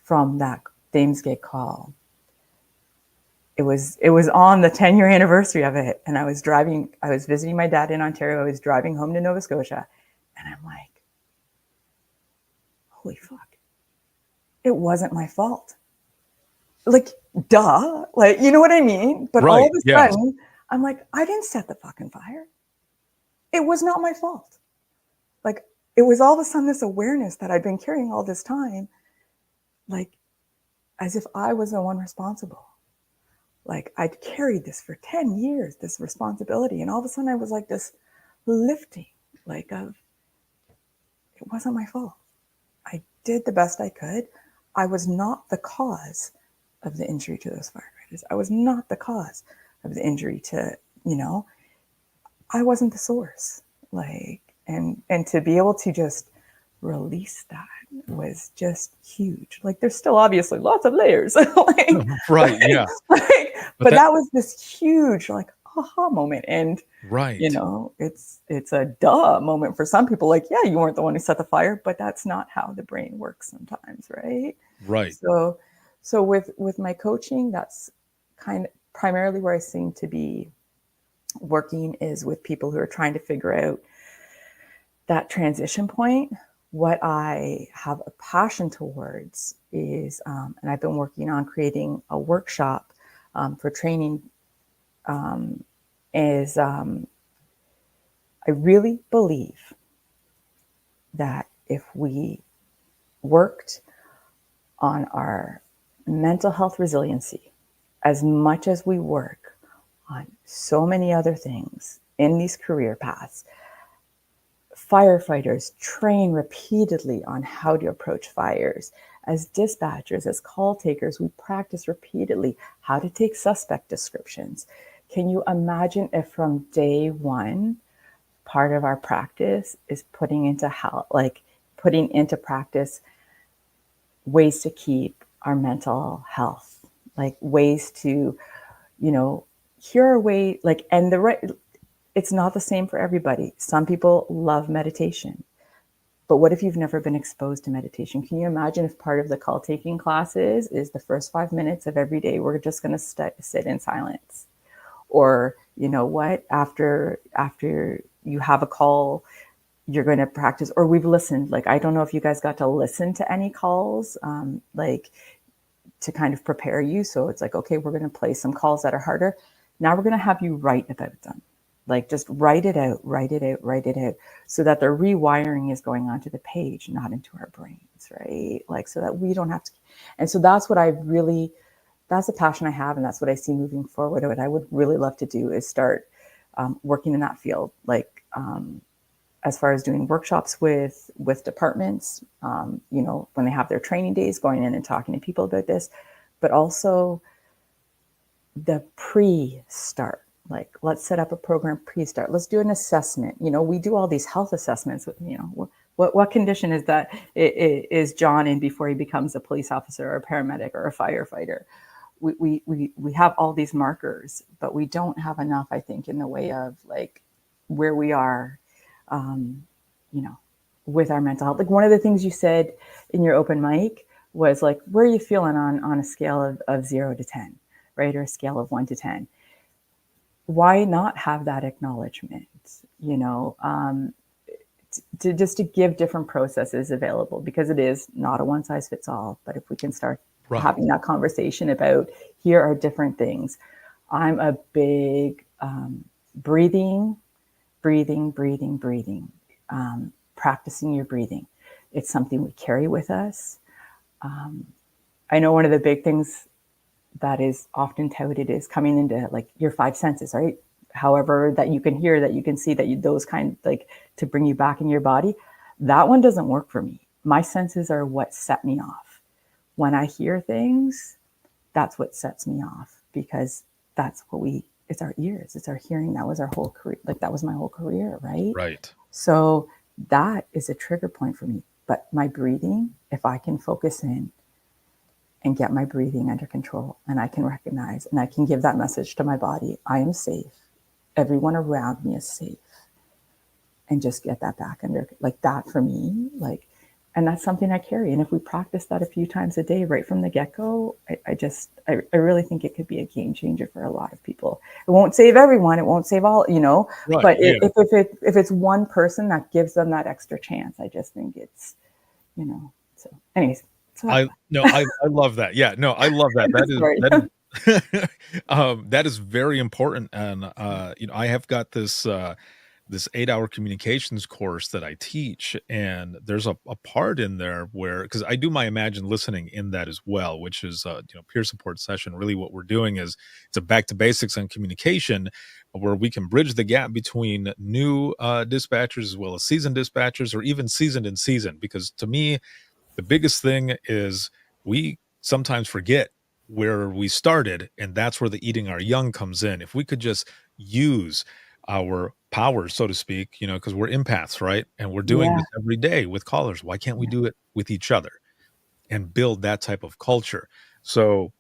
from that Thamesgate call. It was on the 10-year anniversary of it, and I was visiting my dad in Ontario. I was driving home to Nova Scotia, and I'm like, holy fuck, it wasn't my fault. Like, duh, like, you know what I mean? But all Right. of a Yes. sudden, I'm like, I didn't set the fucking fire. It was not my fault. Like, it was all of a sudden this awareness that I'd been carrying all this time, like, as if I was the one responsible. Like, I'd carried this for 10 years, this responsibility. And all of a sudden I was like this lifting, like, of, it wasn't my fault. I did the best I could. I was not the cause of the injury to those firefighters. I was not the cause of the injury to, I wasn't the source. Like, and to be able to just release that was just huge. Like, there's still obviously lots of layers. Right. Yeah. But that was this huge, like, aha moment. And right. it's a duh moment for some people. Like, yeah, you weren't the one who set the fire, but that's not how the brain works sometimes, right? Right. So with my coaching, that's kind of primarily where I seem to be working, is with people who are trying to figure out that transition point. What I have a passion towards is, and I've been working on creating a workshop for training, is I really believe that if we worked on our mental health resiliency as much as we work on so many other things in these career paths, firefighters train repeatedly on how to approach fires. As dispatchers, as call takers, we practice repeatedly how to take suspect descriptions. Can you imagine if from day one, part of our practice is putting into practice ways to keep our mental health, like ways to, here are ways, like, and it's not the same for everybody. Some people love meditation, but what if you've never been exposed to meditation? Can you imagine if part of the call taking classes is the first 5 minutes of every day, we're just going to sit in silence? Or, after you have a call, you're going to practice, or we've listened. Like, I don't know if you guys got to listen to any calls, like, to kind of prepare you. So it's like, okay, we're going to play some calls that are harder. Now we're going to have you write about them. Like just write it out, write it out, write it out, so that the rewiring is going onto the page, not into our brains, right? Like so that we don't have to. And so that's what I really, that's a passion I have, and that's what I see moving forward. What I would really love to do is start working in that field, like as far as doing workshops with departments, you know, when they have their training days, going in and talking to people about this, but also the pre-start. Like, let's set up a program pre-start. Let's do an assessment. You know, we do all these health assessments. You know, what condition is that is John in before he becomes a police officer or a paramedic or a firefighter? We have all these markers, but we don't have enough, I think, in the way of like where we are, you know, with our mental health. Like one of the things you said in your open mic was like, where are you feeling on a scale of 0 to 10, right? Or a scale of 1 to 10. Why not have that acknowledgement, you know, to just to give different processes available, because it is not a one size fits all. But if we can start having that conversation about, here are different things. I'm a big breathing, practicing your breathing. It's something we carry with us. I know one of the big things that is often touted is coming into like your 5 senses, right? However, that you can hear, that you can see, that you, those kind, like to bring you back in your body. That one doesn't work for me. My senses are what set me off. When I hear things, that's what sets me off, because that's what it's our ears, it's our hearing. That was our whole career. Like that was my whole career, right? Right. So that is a trigger point for me. But my breathing, if I can focus in and get my breathing under control, and I can recognize and I can give that message to my body, I am safe. Everyone around me is safe. And just get that back under, like that for me, like, and that's something I carry. And if we practice that a few times a day, right from the get-go, I really think it could be a game changer for a lot of people. It won't save everyone. It won't save all, you know, Right, but yeah. if it's one person that gives them that extra chance, I just think it's, you know, so anyways. I love that. Yeah, no, I love that. That is very important. And you know, I have got this this 8-hour communications course that I teach, and there's a part in there where, because I do my Imagine Listening in that as well, which is you know, peer support session. Really, what we're doing is it's a back to basics on communication, where we can bridge the gap between new dispatchers as well as seasoned dispatchers, or even seasoned in season. Because to me, the biggest thing is we sometimes forget where we started, and that's where the eating our young comes in. If we could just use our powers, so to speak, you know, because we're empaths, right? And we're doing Yeah. this every day with callers. Why can't we do it with each other and build that type of culture? So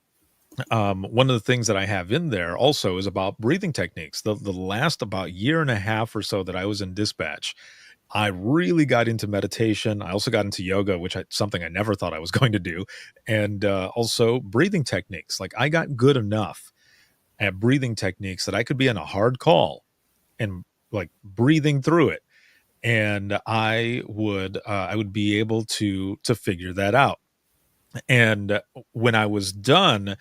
one of the things that I have in there also is about breathing techniques. The last about year and a half or so that I was in dispatch, I really got into meditation. I also got into yoga, which something I never thought I was going to do, and also breathing techniques. Like I got good enough at breathing techniques that I could be on a hard call and like breathing through it, and I would be able to figure that out. And when I was done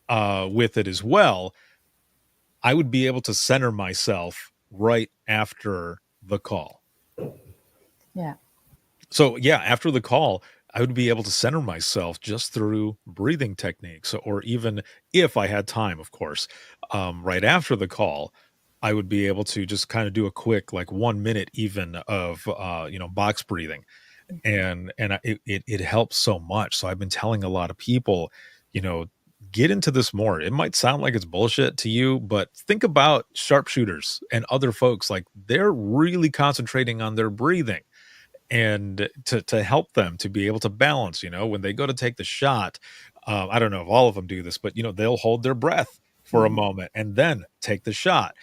with it as well, I would be able to center myself right after the call. Yeah. So yeah, after the call, I would be able to center myself just through breathing techniques, or even if I had time, of course, right after the call, I would be able to just kind of do a quick, like 1 minute even of, you know, box breathing. It helps so much. So I've been telling a lot of people, you know, get into this more. It might sound like it's bullshit to you, but think about sharpshooters and other folks. Like they're really concentrating on their breathing, and to help them to be able to balance, you know, when they go to take the shot. I don't know if all of them do this, but you know, they'll hold their breath for a moment and then take the shot.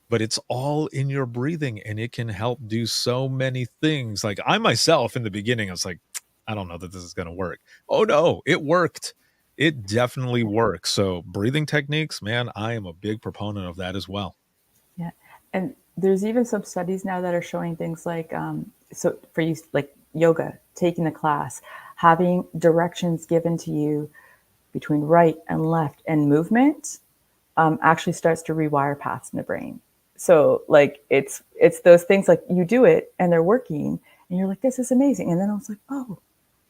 But it's all in your breathing, and it can help do so many things. Like I myself in the beginning, I was like, I don't know that this is going to work. Oh no, it worked. It definitely works. So breathing techniques, man, I am a big proponent of that as well. Yeah. And there's even some studies now that are showing things like, so for you, like yoga, taking the class, having directions given to you between right and left and movement actually starts to rewire paths in the brain. So like it's those things, like you do it and they're working and you're like, this is amazing. And then I was like, oh,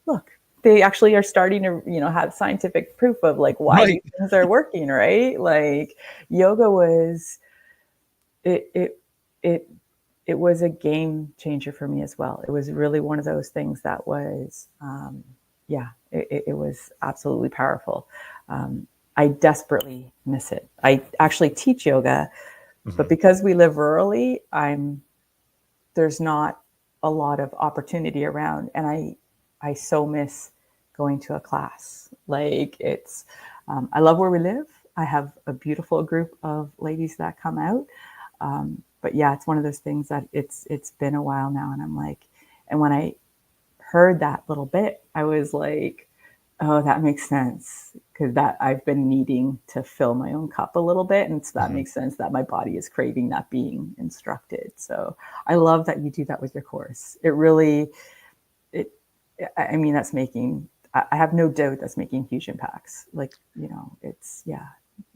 look, they actually are starting to, have scientific proof of like why Right. these things are working, right? Like yoga was it it it it was a game changer for me as well. It was really one of those things that was it was absolutely powerful. I desperately miss it. I actually teach yoga, but Mhm. because we live rurally, there's not a lot of opportunity around, and I so miss going to a class. Like I love where we live. I have a beautiful group of ladies that come out, but yeah, it's one of those things that it's been a while now, and I'm like, and when I heard that little bit, I was like, oh, that makes sense, because that I've been needing to fill my own cup a little bit, and so that Mhm. makes sense that my body is craving that being instructed. So I love that you do that with your course. It really, it, I mean, that's making. I have no doubt that's making huge impacts. Like it's yeah,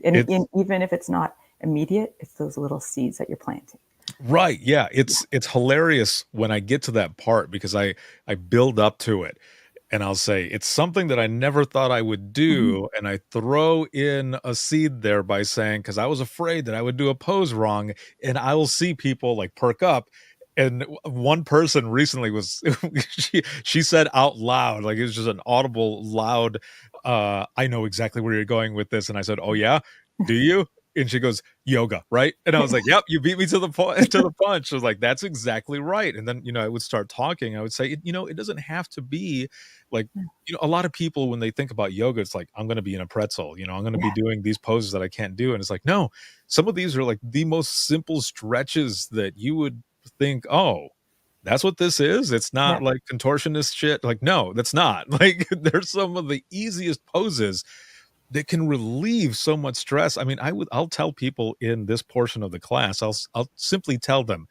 and It's even if it's not immediate, it's those little seeds that you're planting. right. Yeah. Yeah, It's hilarious when I get to that part because I build up to it and I'll say it's something that I never thought I would hmm do. And I throw in a seed there by saying, because I was afraid that I would do a pose wrong, and I will see people like perk up. And one person recently was she said out loud, like it was just an audible, loud, I know exactly where you're going with this. And I said, oh yeah, do you? And she goes, yoga, right? And I was like, yep, you beat me to the point to the punch. I was like, that's exactly right. And then, I would start talking. I would say, it doesn't have to be like, a lot of people when they think about yoga, it's like, I'm going to be in a pretzel, I'm going to be yeah, doing these poses that I can't do. And it's like, no, some of these are like the most simple stretches that you would think, oh, that's what this is. It's not yeah, like contortionist shit. Like, no, that's not. Like, there's some of the easiest poses that can relieve so much stress. I mean, I'll tell people in this portion of the class, I'll simply tell them,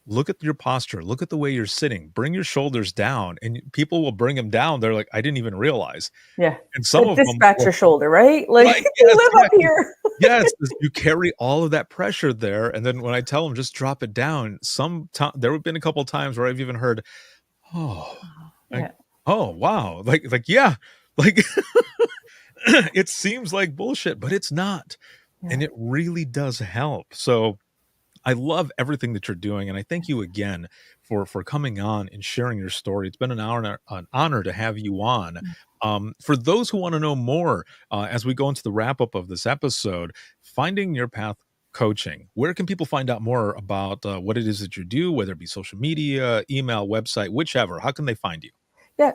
look at your posture, look at the way you're sitting, bring your shoulders down, and people will bring them down. They're like, I didn't even realize. yeah. And some The of them will, dispatcher shoulder, right? Like right, you yes, live yeah, up here. yes, you carry all of that pressure there. And then when I tell them just drop it down, there have been a couple of times where I've even heard, oh, like, Yeah, oh wow, like yeah, like it seems like bullshit, but it's not. yeah. And it really does help. So I love everything that you're doing. And I thank you again for coming on and sharing your story. It's been an honor to have you on. For those who want to know more, as we go into the wrap up of this episode, finding your path coaching, where can people find out more about what it is that you do, whether it be social media, email, website, whichever? How can they find you? Yeah.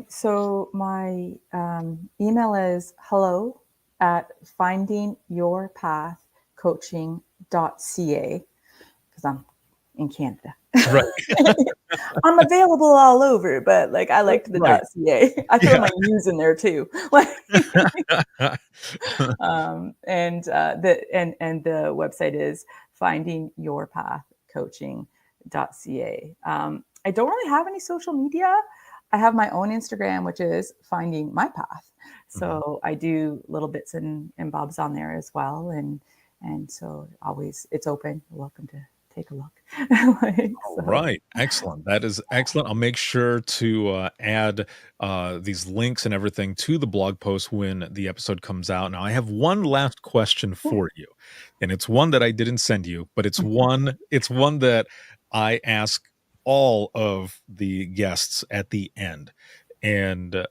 So my email is hello@findingyourpathcoaching.ca, because I'm in Canada. Right. I'm available all over, but like I liked the Right. .ca. I throw Yeah. my U's in there too. Like, and the website is findingyourpathcoaching.ca. I don't really have any social media. I have my own Instagram, which is Finding My Path. Mhm. So I do little bits and bobs on there as well, and so always it's open. You're welcome to take a look. Like, All so right. Excellent. That is excellent. I'll make sure to add these links and everything to the blog post when the episode comes out. Now, I have one last question yeah. for you, and it's one that I didn't send you, but it's one that I ask all of the guests at the end. And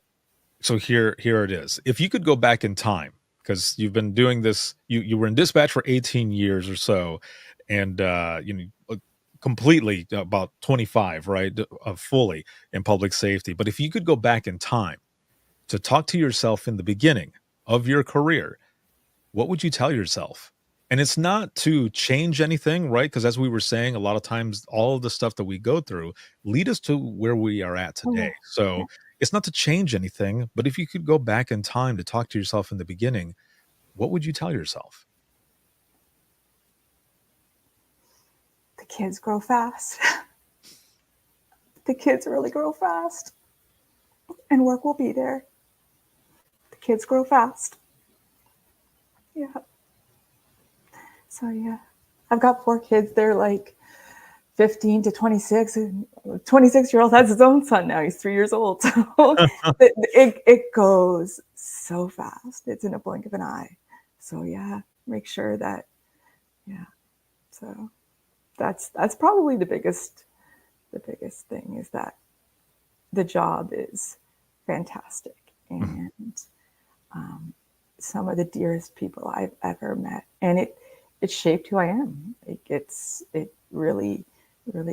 so here it is. If you could go back in time, because you've been doing this, you were in dispatch for 18 years or so, and completely about 25, right? Fully in public safety. But if you could go back in time to talk to yourself in the beginning of your career, what would you tell yourself? And it's not to change anything, right? Because as we were saying, a lot of times all of the stuff that we go through lead us to where we are at Oh today. yeah. Yeah. So it's not to change anything, but if you could go back in time to talk to yourself in the beginning, what would you tell yourself? The kids grow fast. The kids really grow fast, and work will be there. The kids grow fast. Yeah. So yeah. I've got 4 kids. They're like 15 to 26. And 26-year-old has his own son now. He's 3 years old. So it goes so fast. It's in a blink of an eye. So yeah, make sure that, yeah. So that's probably the biggest thing, is that the job is fantastic, and some of the dearest people I've ever met, and it shaped who I am. It really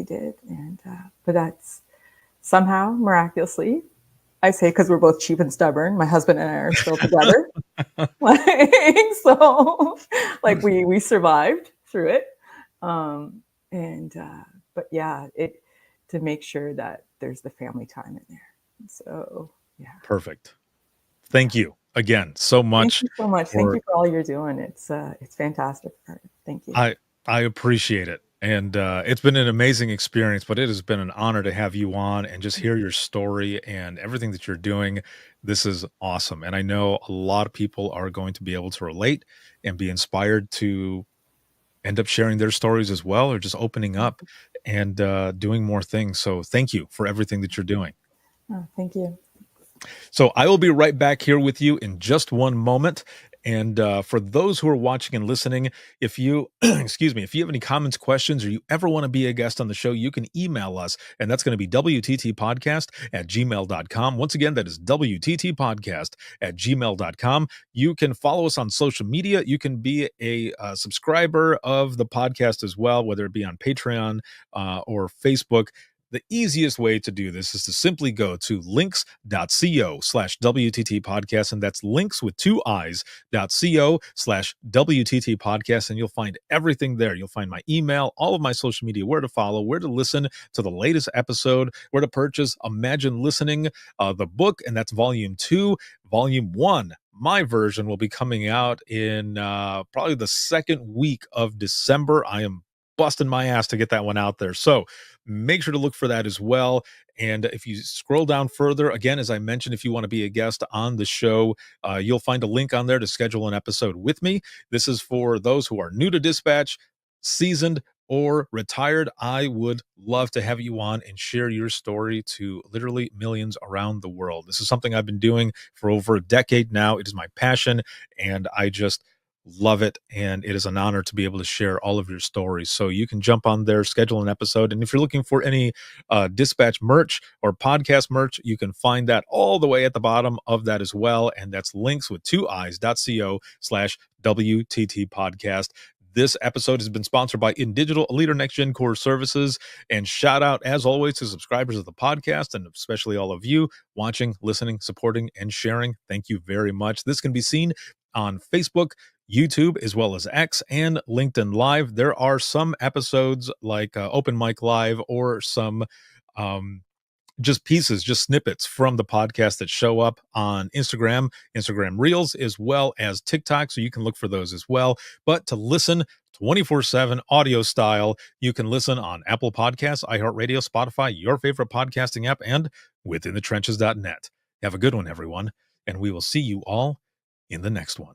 did, and but that's somehow miraculously, I say, because we're both cheap and stubborn. My husband and I are still together, so like we survived through it, and but yeah, to make sure that there's the family time in there. So yeah. Perfect. Thank you again so much. Thank you so much. Thank you for all you're doing. It's fantastic. Thank you. I appreciate it. And it's been an amazing experience, but it has been an honor to have you on and just hear your story and everything that you're doing. This is awesome. And I know a lot of people are going to be able to relate and be inspired to end up sharing their stories as well, or just opening up and doing more things. So thank you for everything that you're doing. Oh, thank you. So I will be right back here with you in just one moment. And for those who are watching and listening, if you, excuse me, if you have any comments, questions, or you ever want to be a guest on the show, you can email us. And that's going to be wttpodcast@gmail.com. Once again, that is wttpodcast@gmail.com. You can follow us on social media. You can be a subscriber of the podcast as well, whether it be on Patreon or Facebook. The easiest way to do this is to simply go to links.co/WTT podcast. And that's links with 2 i's.co/WTT podcast. And you'll find everything there. You'll find my email, all of my social media, where to follow, where to listen to the latest episode, where to purchase Imagine Listening, the book. And that's volume 2. Volume 1, my version, will be coming out in probably the second week of December. I am busting my ass to get that one out there. So make sure to look for that as well. And if you scroll down further, again, as I mentioned, if you want to be a guest on the show, you'll find a link on there to schedule an episode with me. This is for those who are new to dispatch, seasoned, or retired. I would love to have you on and share your story to literally millions around the world. This is something I've been doing for over a decade now. It is my passion, and I just love it, and it is an honor to be able to share all of your stories. So you can jump on there, schedule an episode, and if you're looking for any dispatch merch or podcast merch, you can find that all the way at the bottom of that as well, and that's links with 2 i's.co/WTT podcast. This episode has been sponsored by InDigital, a leader next gen core services. And shout out, as always, to subscribers of the podcast, and especially all of you watching, listening, supporting, and sharing. Thank you very much. This can be seen on Facebook, YouTube, as well as X and LinkedIn Live. There are some episodes like Open Mic Live, or some just pieces, just snippets from the podcast that show up on Instagram Reels, as well as TikTok. So you can look for those as well. But to listen 24/7 audio style, you can listen on Apple Podcasts, iHeartRadio, Spotify, your favorite podcasting app, and within the trenches.net. Have a good one, everyone. And we will see you all in the next one.